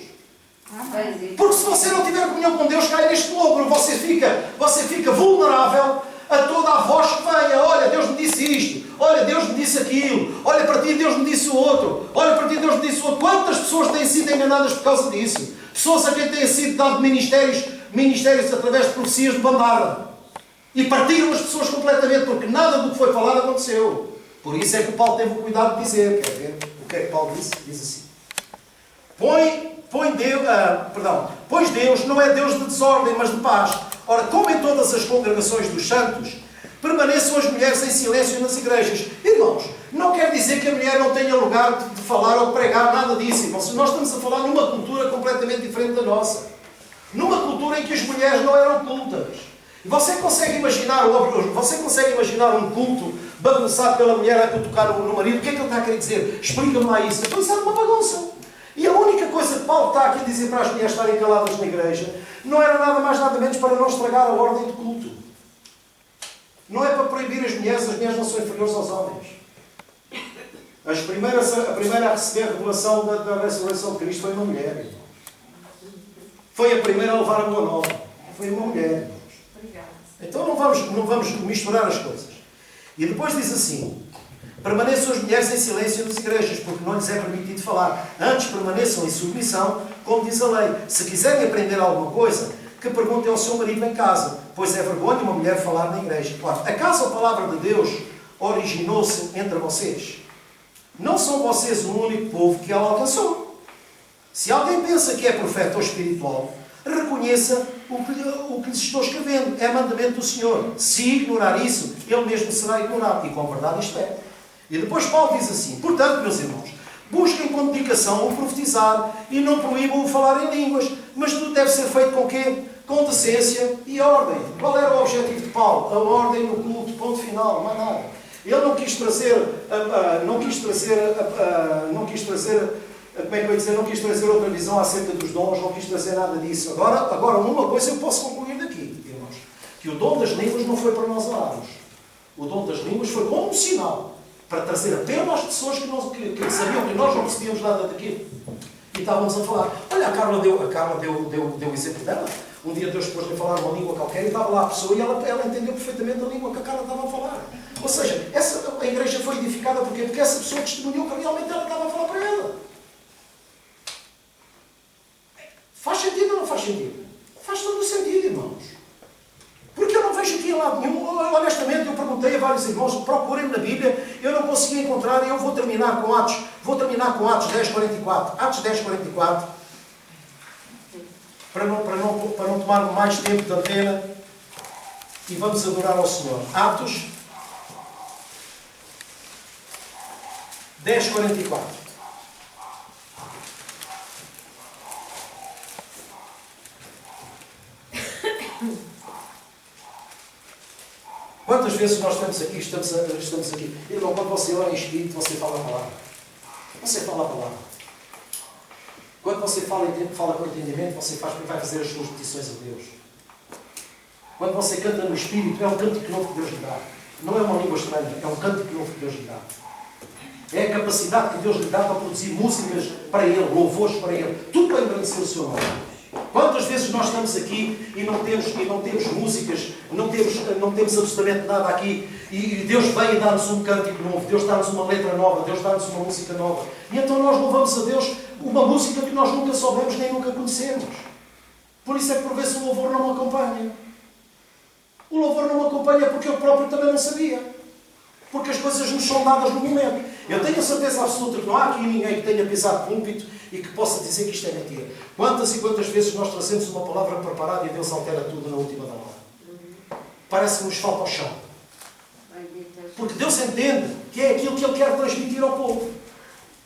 Porque se você não tiver comunhão com Deus, cai neste logro. Você fica vulnerável a toda a voz que venha. Olha, Deus me disse isto. Olha, Deus me disse aquilo. Olha, para ti Deus me disse o outro. Olha, para ti Deus me disse o outro. Quantas pessoas têm sido enganadas por causa disso? Pessoas a quem têm sido dado ministérios através de profecias de bandarra. E partiram as pessoas completamente, porque nada do que foi falado aconteceu. Por isso é que o Paulo teve o cuidado de dizer, quer ver o que é que Paulo disse? Diz assim, pois Deus não é Deus de desordem, mas de paz. Ora, como em todas as congregações dos santos, permaneçam as mulheres em silêncio nas igrejas. Irmãos, não quer dizer que a mulher não tenha lugar de falar ou de pregar, nada disso. Irmãos. Nós estamos a falar numa cultura completamente diferente da nossa. Numa cultura em que as mulheres não eram cultas. E você consegue imaginar um culto bagunçado pela mulher a tocar no marido? O que é que ele está a querer dizer? Explica-me lá isso. Então isso era uma bagunça. E a única coisa que Paulo está aqui a dizer para as mulheres estarem caladas na igreja não era nada mais nada menos para não estragar a ordem do culto. Não é para proibir as mulheres não são inferiores aos homens. A primeira a receber a revelação da ressurreição de Cristo foi uma mulher, irmãos. Foi a primeira a levar a boa nova. Foi uma mulher, irmãos. Então não vamos misturar as coisas. E depois diz assim, permaneçam as mulheres em silêncio nas igrejas, porque não lhes é permitido falar. Antes permaneçam em submissão, como diz a lei. Se quiserem aprender alguma coisa, que perguntem ao seu marido em casa, pois é vergonha uma mulher falar na igreja. Claro, acaso a palavra de Deus originou-se entre vocês? Não são vocês o único povo que ela alcançou. Se alguém pensa que é profeta ou espiritual, reconheça o que lhes estou escrevendo. É mandamento do Senhor. Se ignorar isso, ele mesmo será ignorado. E com verdade isto é. E depois Paulo diz assim, portanto, meus irmãos, busquem com dedicação o profetizar e não proíbam o falar em línguas. Mas tudo deve ser feito com quê? Com decência e ordem. Qual era o objetivo de Paulo? A ordem no culto, ponto final, não há nada. Ele não quis trazer outra visão acerca dos dons, não quis trazer nada disso. Agora uma coisa eu posso concluir daqui, irmãos, que o dom das línguas não foi para nós orarmos. O dom das línguas foi como um sinal, para trazer apelo às pessoas que sabiam que nós não recebíamos nada daquilo. E estávamos a falar. Olha, a Carla deu o exemplo dela. Um dia Deus pôs-lhe a falar uma língua qualquer e estava lá a pessoa e ela entendeu perfeitamente a língua que a Carla estava a falar. Ou seja, a igreja foi edificada porque essa pessoa testemunhou que realmente ela estava a falar para ela. Faz sentido ou não faz sentido? Faz todo o sentido, irmãos. Porque eu não vejo aqui em lado nenhum. Honestamente, eu perguntei a vários irmãos, procurem na Bíblia, eu não consegui encontrar, e eu vou terminar com Atos 10:44. Atos 10:44. Para não tomar mais tempo de antena, e vamos adorar ao Senhor. Atos 10:44. Quantas vezes nós estamos aqui, irmão, quando você ora em espírito, você fala a palavra. Você fala a palavra. Quando você fala com entendimento, você vai fazer as suas petições a Deus. Quando você canta no espírito, é um cântico novo que Deus lhe dá. Não é uma língua estranha, é um cântico novo que Deus lhe dá. É a capacidade que Deus lhe dá para produzir músicas para Ele, louvores para Ele. Tudo para engrandecer o seu nome. Quantas vezes nós estamos aqui e não temos músicas, não temos absolutamente nada aqui, e Deus vem e dá-nos um cântico novo, Deus dá-nos uma letra nova, Deus dá-nos uma música nova. E então nós louvamos a Deus uma música que nós nunca soubemos nem nunca conhecemos. Por isso é que por vezes o louvor não me acompanha. O louvor não me acompanha porque eu próprio também não sabia. Porque as coisas nos são dadas no momento. Eu tenho a certeza absoluta que não há aqui ninguém que tenha pisado púlpito e que possa dizer que isto é mentira. Quantas e quantas vezes nós trazemos uma palavra preparada e Deus altera tudo na última da hora. Parece que nos falta o chão. Porque Deus entende que é aquilo que Ele quer transmitir ao povo.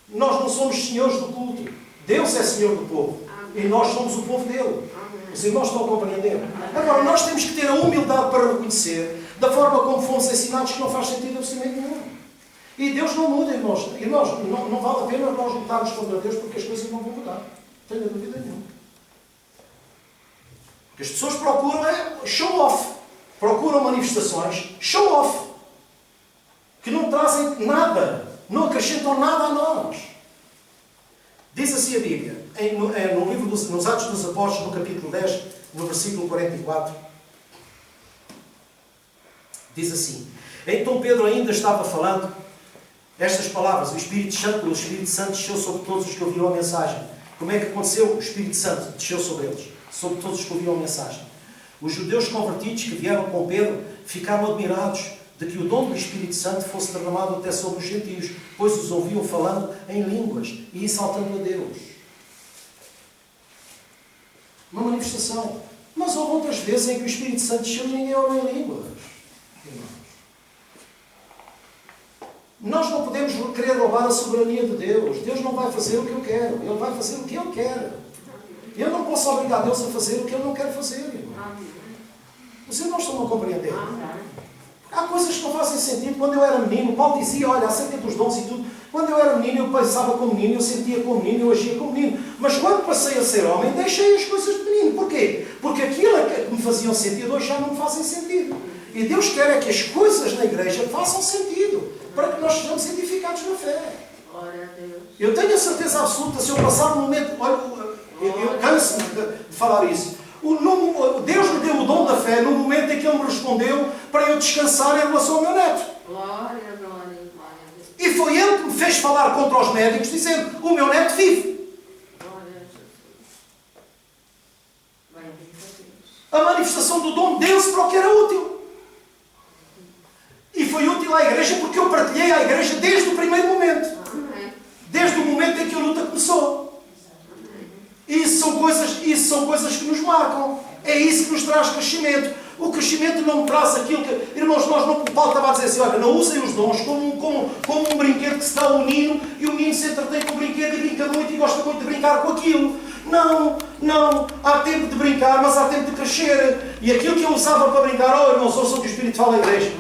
Nós não somos senhores do culto. Deus é Senhor do povo. E nós somos o povo dele. Os irmãos estão a compreender. Agora, nós temos que ter a humildade para reconhecer, da forma como fomos ensinados, que não faz sentido absolutamente nenhum. E Deus não muda, irmãos. Irmãos, não vale a pena nós lutarmos contra Deus porque as coisas não vão mudar. Não tenho dúvida nenhuma. Porque as pessoas procuram show off. Procuram manifestações show off. Que não trazem nada. Não acrescentam nada a nós. Diz assim a Bíblia, no livro nos Atos dos Apóstolos, no capítulo 10, no versículo 44, diz assim: então Pedro ainda estava falando estas palavras, o Espírito Santo desceu sobre todos os que ouviram a mensagem. Como é que aconteceu? O Espírito Santo desceu sobre eles, sobre todos os que ouviram a mensagem. Os judeus convertidos que vieram com Pedro ficaram admirados de que o dom do Espírito Santo fosse derramado até sobre os gentios, pois os ouviam falando em línguas e exaltando a Deus. Uma manifestação. Mas houve outras vezes em que o Espírito Santo desceu e ninguém orou em línguas. Nós não podemos querer roubar a soberania de Deus. Deus não vai fazer o que eu quero. Ele vai fazer o que Ele quer. Eu não posso obrigar Deus a fazer o que Ele não quer fazer. Irmão. Os irmãos estão a compreender. Há coisas que não fazem sentido. Quando eu era menino, Paulo dizia, olha, acerca dos dons e tudo. Quando eu era menino, eu pensava como menino, eu sentia como menino, eu agia como menino. Mas quando passei a ser homem, deixei as coisas de menino. Porquê? Porque aquilo que me faziam sentido, hoje já não me fazem sentido. E Deus quer é que as coisas na igreja façam sentido, para que nós sejamos edificados na fé. Eu tenho a certeza absoluta, se eu passar um momento, olha, eu canso-me de falar isso. Deus me deu o dom da fé no momento em que Ele me respondeu para eu descansar em relação ao meu neto. E foi Ele que me fez falar contra os médicos, dizendo, o meu neto vive. A manifestação do dom deu-se para o que era útil. E foi útil à igreja porque eu partilhei à igreja desde o primeiro momento. Desde o momento em que a luta começou. E isso são coisas que nos marcam. É isso que nos traz crescimento. O crescimento não me traz aquilo que... Irmãos, o Paulo estava a dizer assim, olha, não usem os dons como um brinquedo que se dá ao menino e o menino se entretém com o brinquedo e brinca muito e gosta muito de brincar com aquilo. Não. Há tempo de brincar, mas há tempo de crescer. E aquilo que eu usava para brincar, irmãos, ouçam o que o Espírito fala à igreja.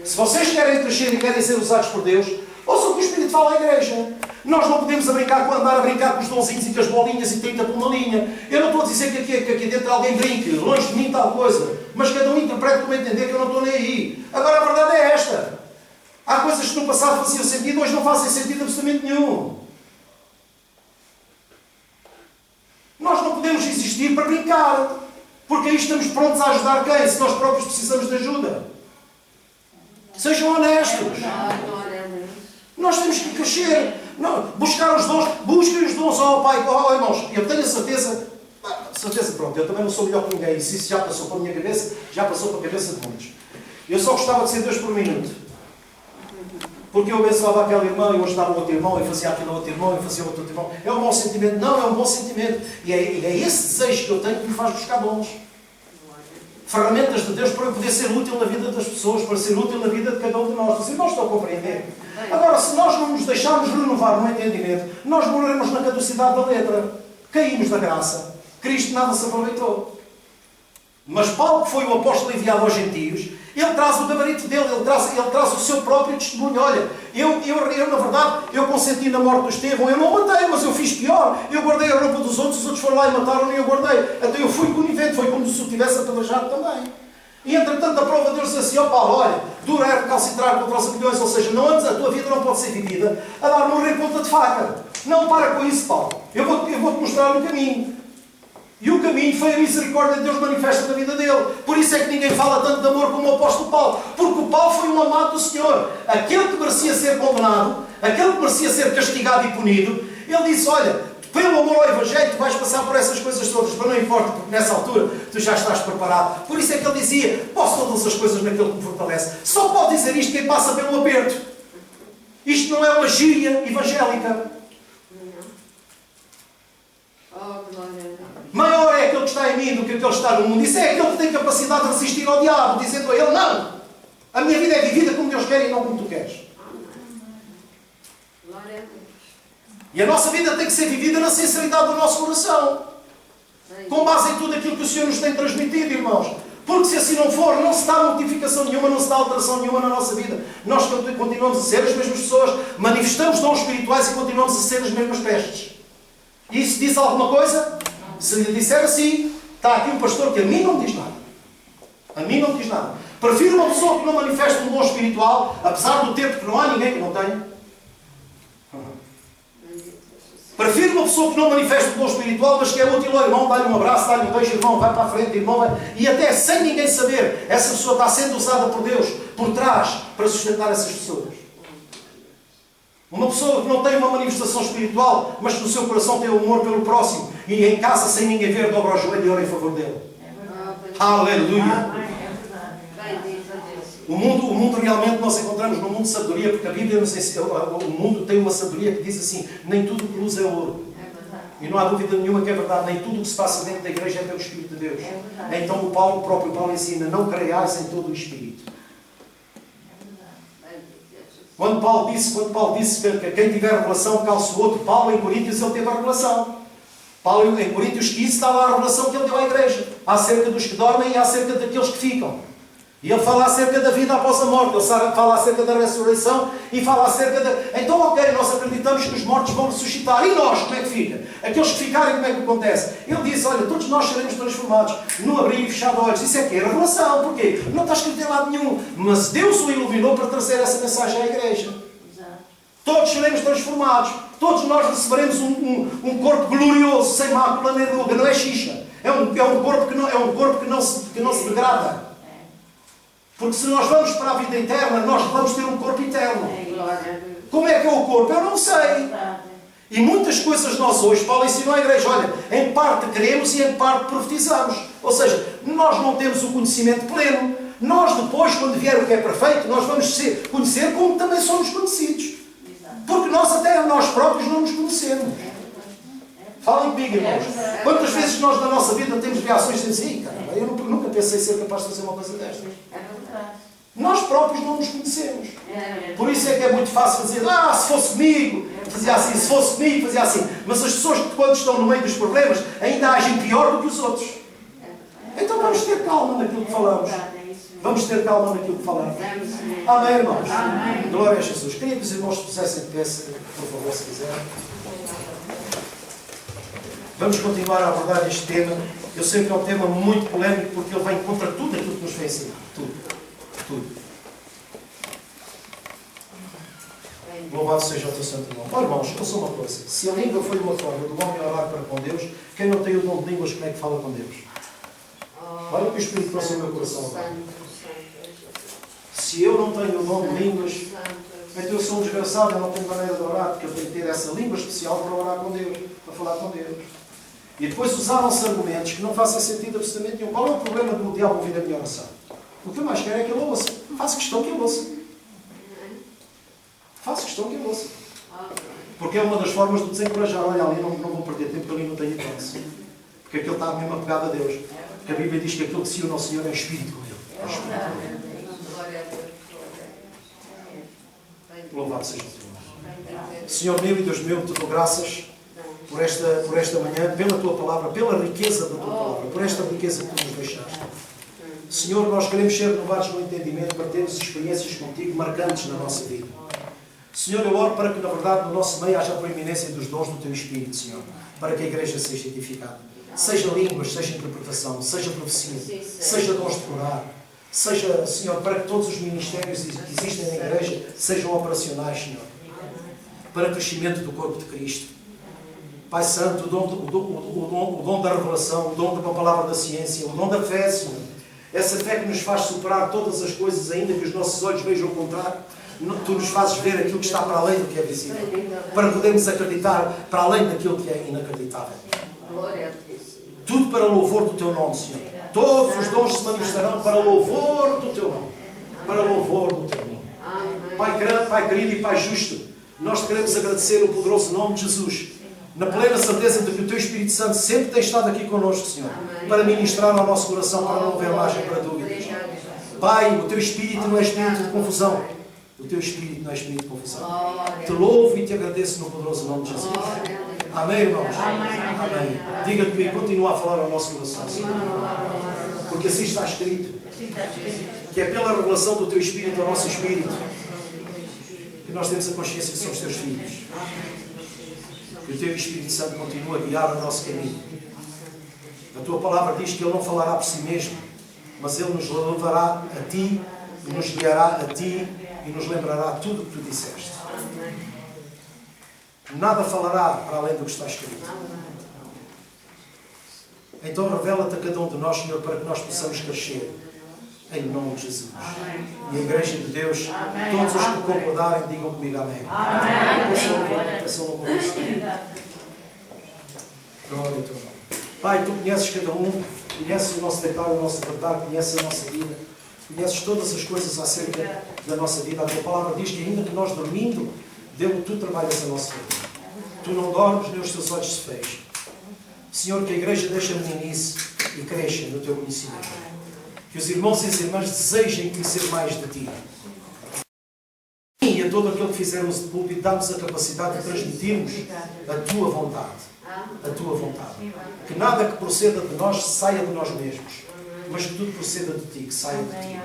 Se vocês querem crescer e querem ser usados por Deus, ouçam o que o Espírito fala à igreja. Nós não podemos andar a brincar com os donzinhos e com as bolinhas e 30 por uma linha. Eu não estou a dizer que aqui dentro alguém brinque, longe de mim tal coisa. Mas cada um interpreta como entender que eu não estou nem aí. Agora a verdade é esta. Há coisas que no passado faziam sentido, hoje não fazem sentido absolutamente nenhum. Nós não podemos existir para brincar. Porque aí estamos prontos a ajudar quem? Se nós próprios precisamos de ajuda. Sejam honestos. Nós temos que crescer. Buscar os dons. Busquem os dons ao Pai. Irmãos, eu tenho a certeza. Pronto, eu também não sou melhor que ninguém. E se isso já passou pela minha cabeça, já passou pela cabeça de muitos. Eu só gostava de ser Deus por um minuto. Porque eu abençoava aquele irmão, eu ajudava o outro irmão, eu fazia aquilo ao outro irmão, eu fazia o outro irmão. É um mau sentimento? Não, é um bom sentimento. E é esse desejo que eu tenho que me faz buscar dons. Ferramentas de Deus para eu poder ser útil na vida das pessoas, para ser útil na vida de cada um de nós. Os irmãos estão a compreender? Agora, se nós não nos deixarmos renovar no entendimento, nós morremos na caducidade da letra. Caímos da graça. Cristo nada se aproveitou. Mas Paulo, que foi o apóstolo enviado aos gentios, Ele traz o gabarito dele, ele traz o seu próprio testemunho. Olha, eu na verdade, eu consenti na morte do Estevão, eu não matei, mas eu fiz pior. Eu guardei a roupa dos outros, os outros foram lá e mataram e eu guardei. Então eu fui conivente, foi como se eu tivesse apedrejado também. E entretanto a prova de Deus diz assim, ó Paulo, olha, dura é recalcitrar contra os milhões, ou seja, não andes, a tua vida não pode ser vivida a dar morrer ponta de faca. Não, para com isso, Paulo. Eu vou-te mostrar o caminho. E o caminho foi a misericórdia de Deus manifesta na vida dele. Por isso é que ninguém fala tanto de amor como o apóstolo Paulo. Porque o Paulo foi um amado do Senhor. Aquele que merecia ser condenado, aquele que merecia ser castigado e punido, ele disse, olha, pelo amor ao Evangelho, tu vais passar por essas coisas todas, mas não importa, porque nessa altura tu já estás preparado. Por isso é que ele dizia, posso todas as coisas naquele que me fortalece. Só pode dizer isto quem passa pelo aperto. Isto não é uma gíria evangélica. Maior é aquele que está em mim do que aquele que está no mundo. Isso é aquele que tem capacidade de resistir ao diabo, dizendo a ele, não, a minha vida é vivida como Deus quer e não como tu queres. E a nossa vida tem que ser vivida na sinceridade do nosso coração, com base em tudo aquilo que o Senhor nos tem transmitido, irmãos. Porque se assim não for, não se dá modificação nenhuma, não se dá alteração nenhuma na nossa vida. Nós continuamos a ser as mesmas pessoas, manifestamos dons espirituais e continuamos a ser as mesmas pestes. E isso diz alguma coisa? Se lhe disser assim, está aqui um pastor que a mim não me diz nada. A mim não me diz nada. Prefiro uma pessoa que não manifesta um dom espiritual, apesar do tempo que não há ninguém que não tenha. Prefiro uma pessoa que não manifesta um dom espiritual, mas que é útil ao irmão, dá-lhe um abraço, dá-lhe um beijo, irmão, vai para a frente, irmão, vai. E até sem ninguém saber, essa pessoa está sendo usada por Deus, por trás, para sustentar essas pessoas. Uma pessoa que não tem uma manifestação espiritual, mas que no seu coração tem o amor pelo próximo e em casa, sem ninguém ver, dobra o joelho e ora em favor dele. Aleluia! O mundo realmente nós encontramos no mundo de sabedoria, porque a Bíblia nos ensina, o mundo tem uma sabedoria que diz assim, nem tudo que luz é ouro. E não há dúvida nenhuma que é verdade, nem tudo o que se passa dentro da igreja é pelo Espírito de Deus. Então o próprio Paulo ensina, não creiais em todo o Espírito. Quando Paulo disse que quem tiver revelação calça o outro, Paulo em Coríntios ele teve a revelação. Paulo em Coríntios 15 está lá a revelação que ele deu à igreja, acerca dos que dormem e acerca daqueles que ficam. E ele fala acerca da vida após a morte, ele fala acerca da ressurreição e fala acerca da... Então, ok, nós acreditamos que os mortos vão ressuscitar. E nós, como é que fica? Aqueles que ficarem, como é que acontece? Ele diz, olha, todos nós seremos transformados no abrir e fechar de olhos. Isso é que é revelação. Porquê? Não está escrito em lado nenhum. Mas Deus o iluminou para trazer essa mensagem à igreja. Todos seremos transformados. Todos nós receberemos um corpo glorioso, sem mácula nem ruga. Não é xixa. É um corpo que não se degrada. Porque se nós vamos para a vida eterna, nós vamos ter um corpo eterno. Como é que é o corpo? Eu não sei. E muitas coisas nós hoje, Paulo ensinou à igreja, olha, em parte queremos e em parte profetizamos. Ou seja, nós não temos o conhecimento pleno. Nós depois, quando vier o que é perfeito, nós vamos conhecer como também somos conhecidos. Porque nós próprios não nos conhecemos. Falem comigo, irmãos. Quantas vezes nós na nossa vida temos reações assim, caramba, eu nunca pensei ser capaz de fazer uma coisa destas. Nós próprios não nos conhecemos. Por isso é que é muito fácil dizer, se fosse comigo, fazia assim, se fosse comigo, fazia assim. Mas as pessoas que quando estão no meio dos problemas ainda agem pior do que os outros. Então vamos ter calma naquilo que falamos. Vamos ter calma naquilo que falamos. Amém, irmãos? Glória a Jesus. Queria que os irmãos pusessem de pé, por favor, se quiserem. Vamos continuar a abordar este tema. Eu sei que é um tema muito polémico porque ele vem contra tudo aquilo que nos foi ensinado. Tudo. Louvado seja o teu santo nome. Olha, irmãos, ouça uma coisa. Se a língua foi uma forma do homem orar para com Deus, quem não tem o dom de línguas, como é que fala com Deus? Olha o que o Espírito trouxe ao meu coração agora. Se eu não tenho o dom de línguas, então eu sou um desgraçado, eu não tenho maneira de orar, porque eu tenho que ter essa língua especial para orar com Deus, para falar com Deus. E depois usaram-se argumentos que não fazem sentido absolutamente nenhum. Qual é o problema do diabo ouvir a minha oração? O que eu mais quero é que ele ouça. Faço questão que ele ouça. Faço questão que ele ouça. Porque é uma das formas de desencorajar. Olha, ali não vou perder tempo, porque ali não tenho hipótese. Porque aquele está mesmo apegado a Deus. Porque a Bíblia diz que aquele que se une ao Senhor é espírito com ele. É espírito com ele. Louvado seja o Senhor. Senhor meu e Deus meu, te dou graças por esta manhã, pela tua palavra, pela riqueza da tua palavra, por esta riqueza que tu nos deixaste. Senhor, nós queremos ser renovados no entendimento para termos experiências contigo marcantes na nossa vida. Senhor, eu oro para que, na verdade, no nosso meio haja a proeminência dos dons do Teu Espírito, Senhor, para que a Igreja seja edificada. Seja línguas, seja interpretação, seja profecia, seja dons de curar, seja, Senhor, para que todos os ministérios que existem na Igreja sejam operacionais, Senhor, para o crescimento do corpo de Cristo. Pai Santo, o dom da revelação, o dom da palavra da ciência, o dom da fé, Senhor. Essa fé que nos faz superar todas as coisas, ainda que os nossos olhos vejam o contrário. Tu nos fazes ver aquilo que está para além do que é visível, para podermos acreditar para além daquilo que é inacreditável. Tudo para louvor do Teu nome, Senhor. Todos os dons se manifestarão para louvor do Teu nome. Para louvor do Teu nome. Pai querido e Pai justo, nós te queremos agradecer no poderoso nome de Jesus, na plena certeza de que o Teu Espírito Santo sempre tem estado aqui connosco, Senhor, para ministrar ao nosso coração, para não haver margem para dúvidas. Pai, o Teu Espírito não é espírito de confusão. O Teu Espírito não é espírito de confusão. Te louvo e te agradeço no poderoso nome de Jesus. Amém, irmãos? Amém. Diga comigo, continua a falar ao nosso coração, Senhor. Porque assim está escrito. Que é pela revelação do Teu Espírito ao nosso Espírito que nós temos a consciência que somos Teus filhos. Que o Teu Espírito Santo continua a guiar o nosso caminho. A Tua palavra diz que Ele não falará por si mesmo, mas Ele nos levará a Ti, e nos guiará a Ti, e nos lembrará tudo o que Tu disseste. Nada falará para além do que está escrito. Então revela-te a cada um de nós, Senhor, para que nós possamos crescer. Em nome de Jesus. E a Igreja de Deus, todos os que concordarem, digam comigo amém. Glória ao Teu nome. Pai, Tu conheces cada um, conheces o nosso deitar, o nosso levantar, conheces a nossa vida, conheces todas as coisas acerca da nossa vida. A Tua palavra diz que ainda que nós dormindo, Deus, Tu trabalhas a nossa vida. Tu não dormes, nem os Teus olhos se fecham. Senhor, que a Igreja deixe a meninice e cresça no Teu conhecimento. Que os irmãos e as irmãs desejem conhecer mais de Ti. E a todo aquele que fizermos de púlpito, dá-nos a capacidade de transmitirmos a Tua vontade. A Tua vontade. Que nada que proceda de nós saia de nós mesmos, mas que tudo proceda de Ti, que saia de Ti.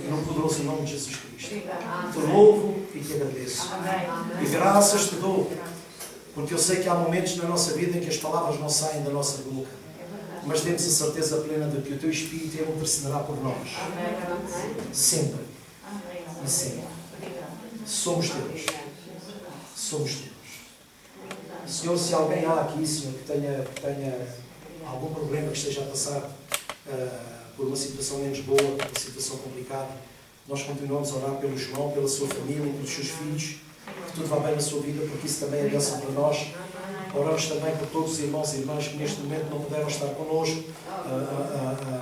No poderoso nome de Jesus Cristo. Te louvo e te agradeço. E graças te dou, porque eu sei que há momentos na nossa vida em que as palavras não saem da nossa boca. Mas temos a certeza plena de que o Teu Espírito intercederá por nós. Sempre. E sempre. Somos Teus. Somos Teus. Senhor, se alguém há aqui, Senhor, que tenha algum problema, que esteja a passar por uma situação menos boa, por uma situação complicada, nós continuamos a orar pelo João, pela sua família, pelos seus filhos, que tudo vá bem na sua vida, porque isso também é bênção para nós. Oramos também por todos os irmãos e irmãs que neste momento não puderam estar connosco.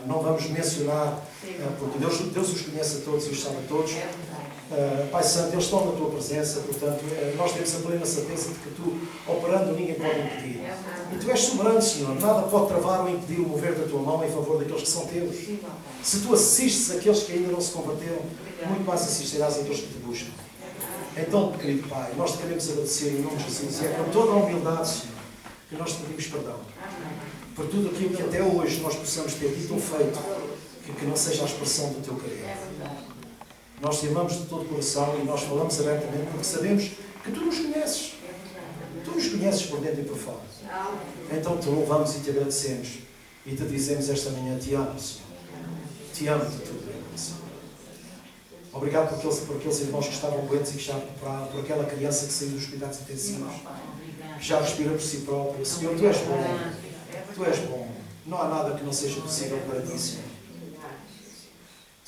Não vamos mencionar, porque Deus os conhece a todos e os sabe a todos. Pai Santo, eles estão na Tua presença, portanto, nós temos a plena certeza de que Tu, operando, ninguém pode impedir. E Tu és soberano, Senhor. Nada pode travar ou impedir o mover da Tua mão em favor daqueles que são Teus. Se Tu assistes aqueles que ainda não se converteram, muito mais assistirás àqueles que Te buscam. Então, querido Pai, nós te queremos agradecer em nome de Jesus, e é com toda a humildade, Senhor, que nós te pedimos perdão por tudo aquilo que até hoje nós possamos ter dito ou feito, que não seja a expressão do Teu querer. Nós te amamos de todo o coração e nós falamos abertamente porque sabemos que Tu nos conheces. Tu nos conheces por dentro e por fora. Então te louvamos e te agradecemos e te dizemos esta manhã, te amo, Senhor. Te amo de todo o coração. Obrigado por aqueles irmãos que estavam doentes e que já recuperaram, por aquela criança que saiu dos cuidados intensivos, que já respira por si própria. Senhor, Tu és bom. Tu és bom. Não há nada que não seja possível para Ti, Senhor.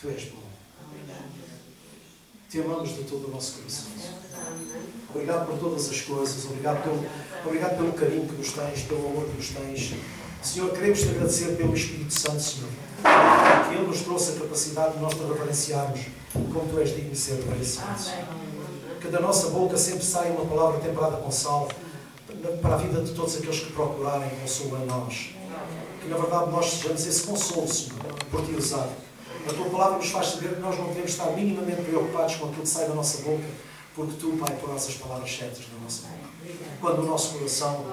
Tu és bom. Te amamos de todo o nosso coração. Obrigado por todas as coisas. Obrigado pelo carinho que nos tens, pelo amor que nos tens. Senhor, queremos te agradecer pelo Espírito Santo, Senhor. Que Ele nos trouxe a capacidade de nós te reverenciarmos como Tu és digno de ser reverenciado. Que da nossa boca sempre saia uma palavra temperada com sal para a vida de todos aqueles que procurarem consolo a nós. Que na verdade nós sejamos esse consolo, Senhor, por Ti usado. A Tua palavra nos faz saber que nós não devemos estar minimamente preocupados com aquilo que sai da nossa boca, porque Tu, Pai, porás as palavras certas na nossa boca. Quando o nosso coração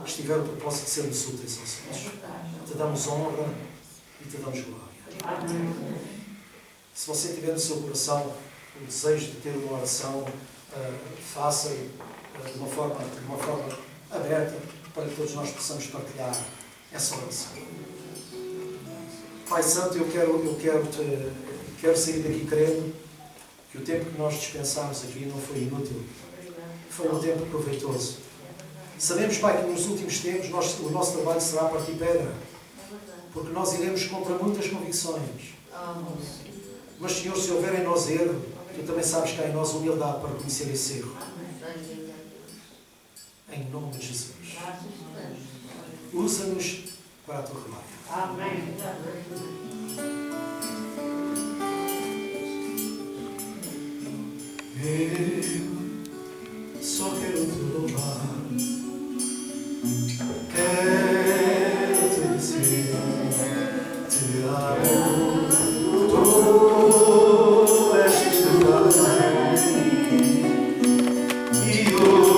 estiver o propósito de sermos úteis aos outros. Te damos honra e Te damos glória. Se você tiver no seu coração o desejo de ter uma oração, faça de uma forma aberta para que todos nós possamos partilhar essa oração. Pai Santo, eu quero sair daqui crendo que o tempo que nós dispensámos aqui não foi inútil. Foi um tempo proveitoso. Sabemos, Pai, que nos últimos tempos o nosso trabalho será a partir pedra, porque nós iremos contra muitas convicções. Mas, Senhor, se houver em nós erro, Tu também sabes que há em nós humildade para reconhecer esse erro. Em nome de Jesus. Usa-nos para a Tua glória. Amém. Eu só quero Te louvar, quero Te dizer, Te amo, Tu és tudo para mim, e hoje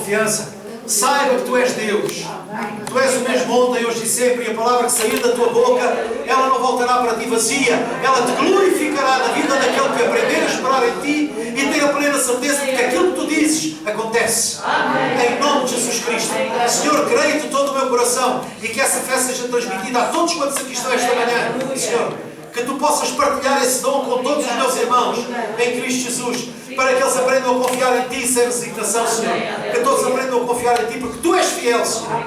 confiança. Saiba que Tu és Deus. Tu és o mesmo ontem, hoje e sempre, e a palavra que sair da Tua boca, ela não voltará para Ti vazia. Ela Te glorificará na vida daquele que aprender a esperar em Ti e ter a plena certeza de que aquilo que Tu dizes acontece. Em nome de Jesus Cristo. Senhor, creio de todo o meu coração e que essa fé seja transmitida a todos quantos aqui estão esta manhã. Senhor, que Tu possas partilhar esse dom com todos os meus irmãos em Cristo Jesus, para que eles aprendam a confiar em Ti sem resignação, Senhor. Que todos aprendam a confiar em Ti, porque Tu és fiel, Senhor.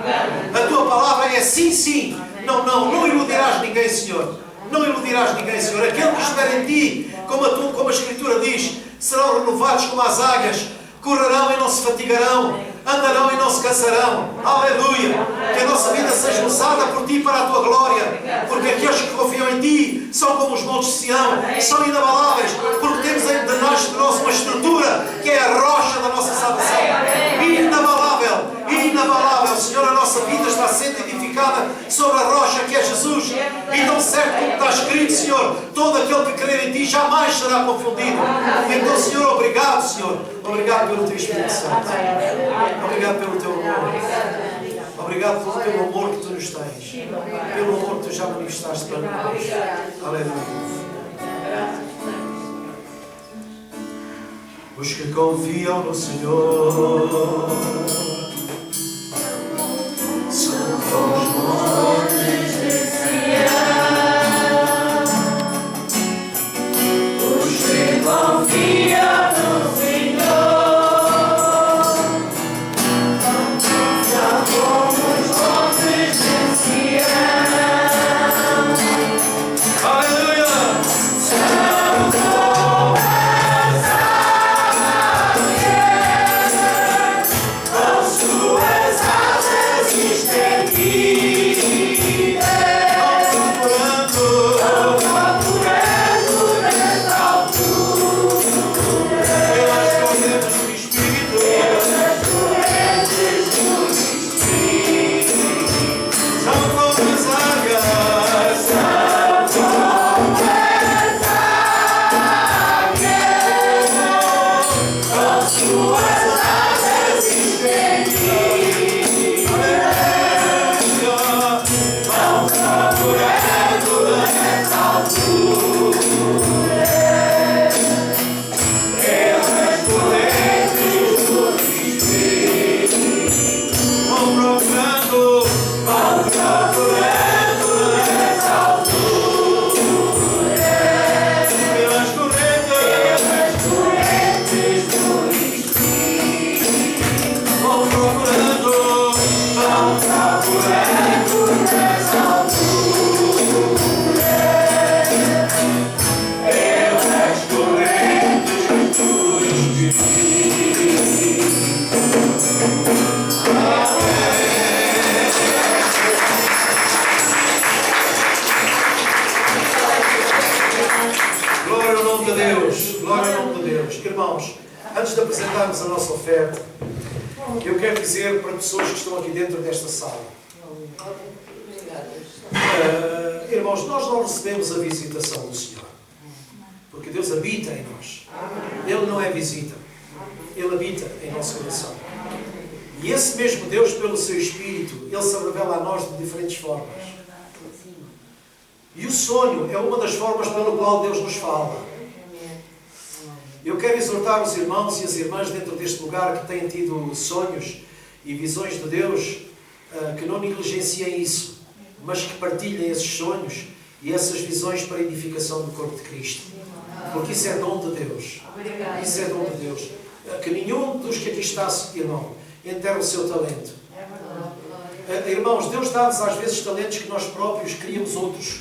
A Tua palavra é sim, sim. Não, não, não iludirás ninguém, Senhor. Não iludirás ninguém, Senhor. Aquele que espera em Ti, como a Escritura diz, serão renovados como as águias, correrão e não se fatigarão, andarão e não se cansarão. Aleluia! Que a nossa vida seja usada por Ti para a Tua glória, porque aqueles que confiam em Ti são como os montes de Sião, são inabaláveis, porque temos debaixo de nós uma estrutura que é a rocha da nossa salvação. Inabalável, inabalável, Senhor, a nossa vida está sendo edificada sobre a rocha que é Jesus. E tão certo como está escrito, Senhor, todo aquele que crer em Ti jamais será confundido. Então, Senhor, obrigado, Senhor. Obrigado pelo Teu Espírito Santo. Obrigado pelo Teu amor. Obrigado pelo amor que tu nos tens. Pelo amor que tu já manifestaste para nós. Aleluia. Os que confiam no Senhor são como os montes de Sião. Os que confiam no Senhor são como os montes de Sião. Aleluia! São como as águias, com suas asas estendidas, vão procurando nas alturas, pelas correntes do Espírito, são como as águias, com suas asas estendidas, vão procurando nas alturas, pelas correntes do Espírito, vão procurando nas alturas, pelas correntes do Espírito, vão procurando nas alturas, pelas correntes do Glória ao nome de Deus, glória ao nome de Deus. Irmãos, antes de apresentarmos a nossa oferta, eu quero dizer para pessoas que estão aqui dentro desta sala, irmãos, nós não recebemos a visitação do Senhor, porque Deus habita em nós. Ele não é visita, Ele habita em nosso coração. E esse mesmo Deus, pelo seu Espírito, Ele se revela a nós de diferentes formas. E o sonho é uma das formas pela qual Deus nos fala. Eu quero exortar os irmãos e as irmãs dentro deste lugar que têm tido sonhos e visões de Deus, que não negligenciem isso, mas que partilhem esses sonhos e essas visões para a edificação do corpo de Cristo. Porque isso é dom de Deus. Isso é dom de Deus. Que nenhum dos que aqui está, irmão, enterra o seu talento. Irmãos, Deus dá-nos às vezes talentos que nós próprios criamos outros.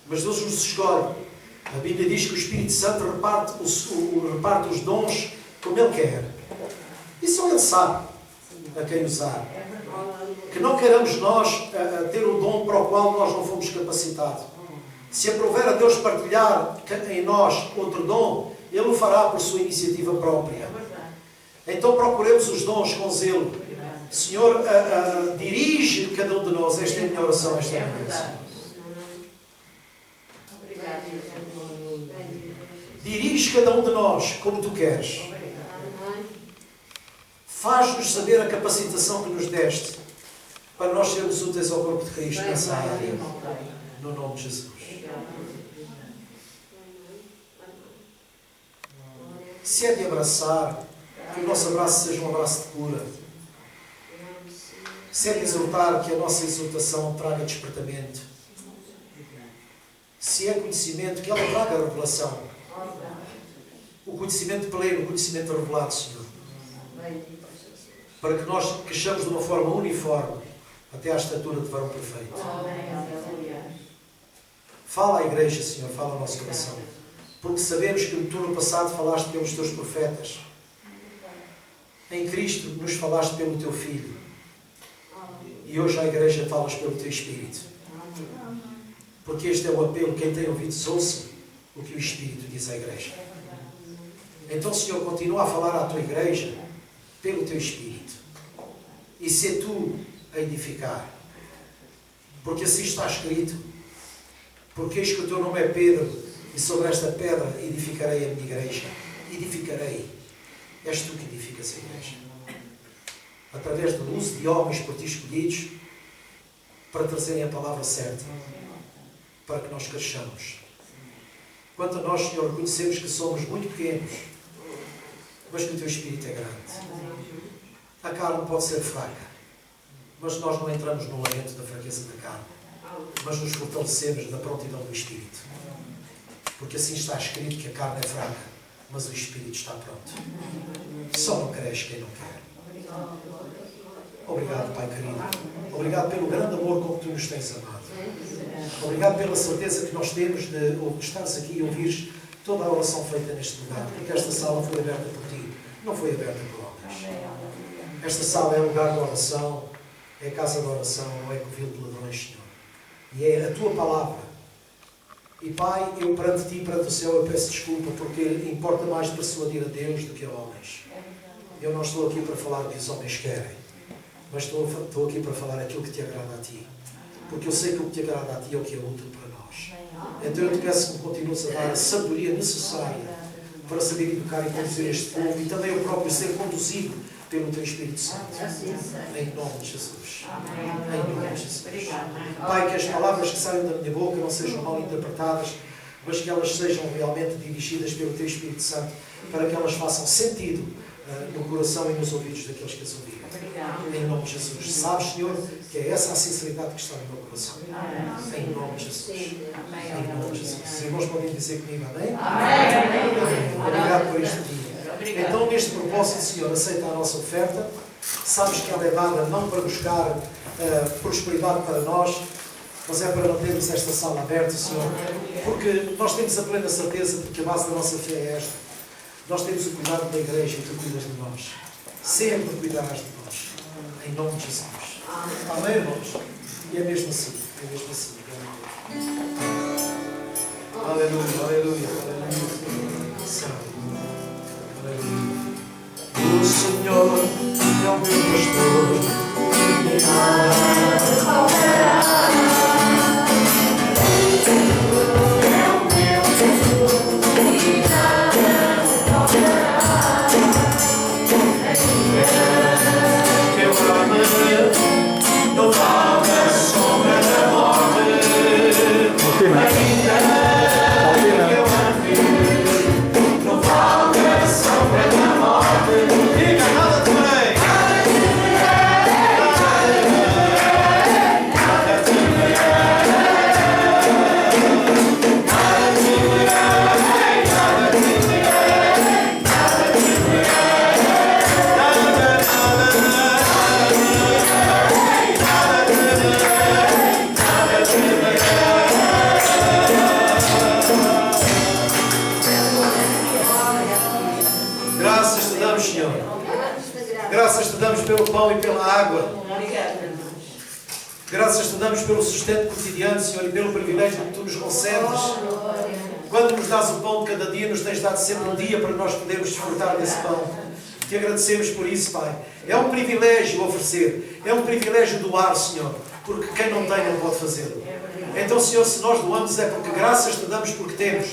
Mas Deus nos escolhe. A Bíblia diz que o Espírito Santo reparte os dons como Ele quer. E só Ele sabe a quem usar. Que não queiramos nós ter o dom para o qual nós não fomos capacitados. Se aprouver a Deus partilhar em nós outro dom, Ele o fará por sua iniciativa própria. Então procuremos os dons com zelo. Senhor, dirige cada um de nós. Esta é a minha oração esta manhã. Dirige cada um de nós como tu queres. Faz-nos saber a capacitação que nos deste para nós sermos úteis ao corpo de Cristo nessa área. No nome de Jesus. Se é de abraçar, que o nosso abraço seja um abraço de cura. Se é de exortar, que a nossa exortação traga despertamento. Se é conhecimento, que ela traga a revelação. O conhecimento pleno, o conhecimento revelado, Senhor. Para que nós cresçamos de uma forma uniforme até à estatura de varão perfeito. Fala à igreja, Senhor, fala ao nosso coração. Porque sabemos que no turno passado falaste pelos teus profetas. Em Cristo nos falaste pelo teu Filho. E hoje à igreja falas pelo teu Espírito. Porque este é o apelo. Quem tem ouvidos, ouça o que o Espírito diz à igreja. Então, Senhor, continua a falar à tua igreja pelo teu Espírito. E se tu a edificar. Porque assim está escrito. Porque eis que o teu nome é Pedro, e sobre esta pedra edificarei a minha igreja. Edificarei. És tu que edificas a igreja. através do uso de homens por ti escolhidos, para trazerem a palavra certa, para que nós cresçamos. Quanto a nós, Senhor, reconhecemos que somos muito pequenos, mas que o Teu Espírito é grande. A carne pode ser fraca, mas nós não entramos no lamento da fraqueza da carne, mas nos fortalecemos na prontidão do Espírito. Porque assim está escrito que a carne é fraca, mas o Espírito está pronto. Só não cresce quem não quer. Obrigado, Pai querido. Obrigado pelo grande amor com que Tu nos tens amado. Obrigado pela certeza que nós temos de estares aqui e ouvires toda a oração feita neste lugar. Porque esta sala foi aberta por Ti, não foi aberta por homens. Esta sala é lugar de oração, é casa de oração, não é covil de ladrões, Senhor. E é a Tua palavra. E Pai, eu perante Ti e perante o céu, eu peço desculpa, porque importa mais persuadir a Deus do que a homens. Eu não estou aqui para falar o que os homens querem, mas estou aqui para falar aquilo que Te agrada a Ti. Porque eu sei que o que Te agrada a Ti é o que é útil para nós. Então eu Te peço que me continues a dar a sabedoria necessária para saber educar e conduzir este povo, e também eu próprio ser conduzido pelo Teu Espírito Santo. Em nome de Jesus. Em nome de Jesus. Pai, que as palavras que saiam da minha boca não sejam mal interpretadas, mas que elas sejam realmente dirigidas pelo Teu Espírito Santo, para que elas façam sentido no coração e nos ouvidos daqueles que as ouvirem. Em nome de Jesus. Sabes, Senhor, que é essa a sinceridade que está no meu coração. Em nome de Jesus. Em nome de Jesus. Os irmãos podem dizer comigo amém? Amém. Obrigado por este dia. Então, neste propósito, Senhor, aceita a nossa oferta. Sabes que ela é dada não para buscar prosperidade para nós, mas é para mantermos esta sala aberta, Senhor. Porque nós temos a plena certeza de que a base da nossa fé é esta. Nós temos o cuidado da igreja e Tu cuidas de nós. Sempre cuidarás de nós. Em nome de Jesus. Amém, irmãos? E é mesmo assim. É mesmo assim. Aleluia, aleluia, aleluia. Aleluia. O Senhor é o meu pastor. E nada faltará. É o meu tesouro. E nada faltará. Não falta sombra da morte, ainda que eu ande, não falta sombra da morte, diga nada temerei, nada temerei, nada Graças te damos pelo pão e pela água. Graças te damos pelo sustento cotidiano, Senhor, e pelo privilégio que Tu nos concedes. Quando nos dás o pão de cada dia, nos tens dado sempre um dia para nós podermos desfrutar desse pão. Te agradecemos por isso, Pai. É um privilégio oferecer. É um privilégio doar, Senhor. Porque quem não tem não pode fazê-lo. Então, Senhor, se nós doamos é porque graças te damos porque temos.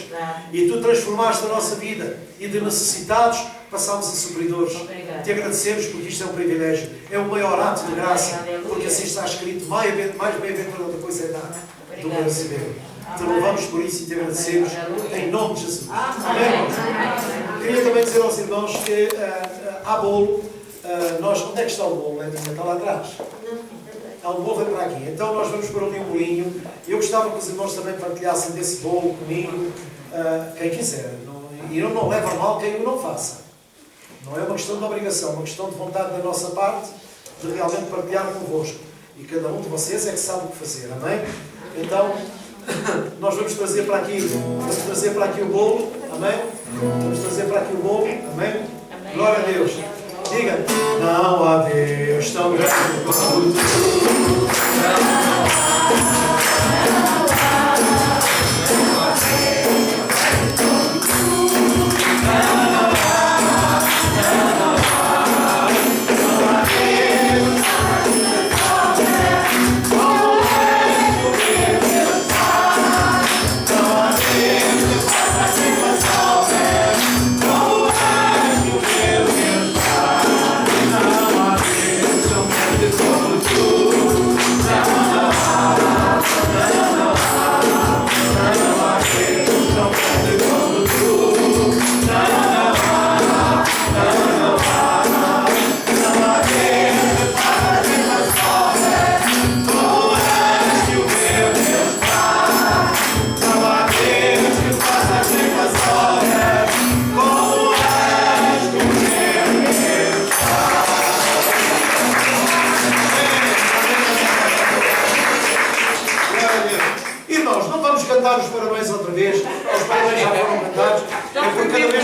E Tu transformaste a nossa vida. E de necessitados passámos a supridores. Te agradecemos porque isto é um privilégio. É o maior ato de graça. Porque assim está escrito, mais bem-aventurada coisa é dar do que receber. Te louvamos por isso e te agradecemos em nome de Jesus. Amém. Queria também dizer aos irmãos que há bolo. Onde é que está o bolo? Está lá atrás. O bolo vem para aqui. Então nós vamos pôr ali um bolinho. Eu gostava que os irmãos também partilhassem desse bolo comigo. Quem quiser. E eu não levo a mal quem o não faça. Não é uma questão de obrigação, é uma questão de vontade da nossa parte de realmente partilhar convosco. E cada um de vocês é que sabe o que fazer. Amém? Então, nós vamos trazer para aqui o bolo. Amém? Vamos trazer para aqui o bolo. Amém? Glória a Deus. Diga, não há Deus tão grande como Tu.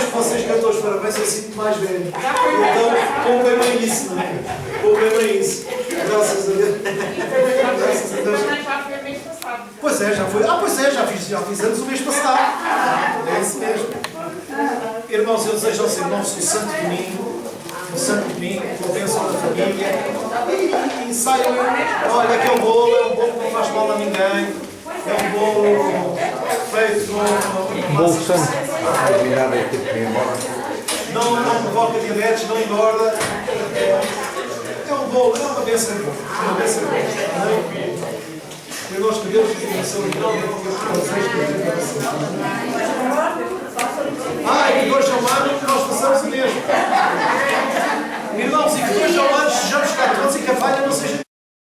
que vocês cantam os parabéns, eu sinto mais velho. Então, comprei bem isso, não é? Comprei bem isso. Graças a Deus. Graças a Deus. Pois é, já foi. Pois é, já fiz anos o mês passado. É isso mesmo. Irmãos, eu desejo aos irmãos que o Santo Domingo, com a bênção da família, e saiam, olha, aquele bolo é um bolo que não faz mal a ninguém, é um bolo feito com Bolo santo. não provoca diabetes, não engorda, é um bolo, é uma bênção de bolo, é uma bênção de bolo. Irmãos, que Deus vos abençoe, e não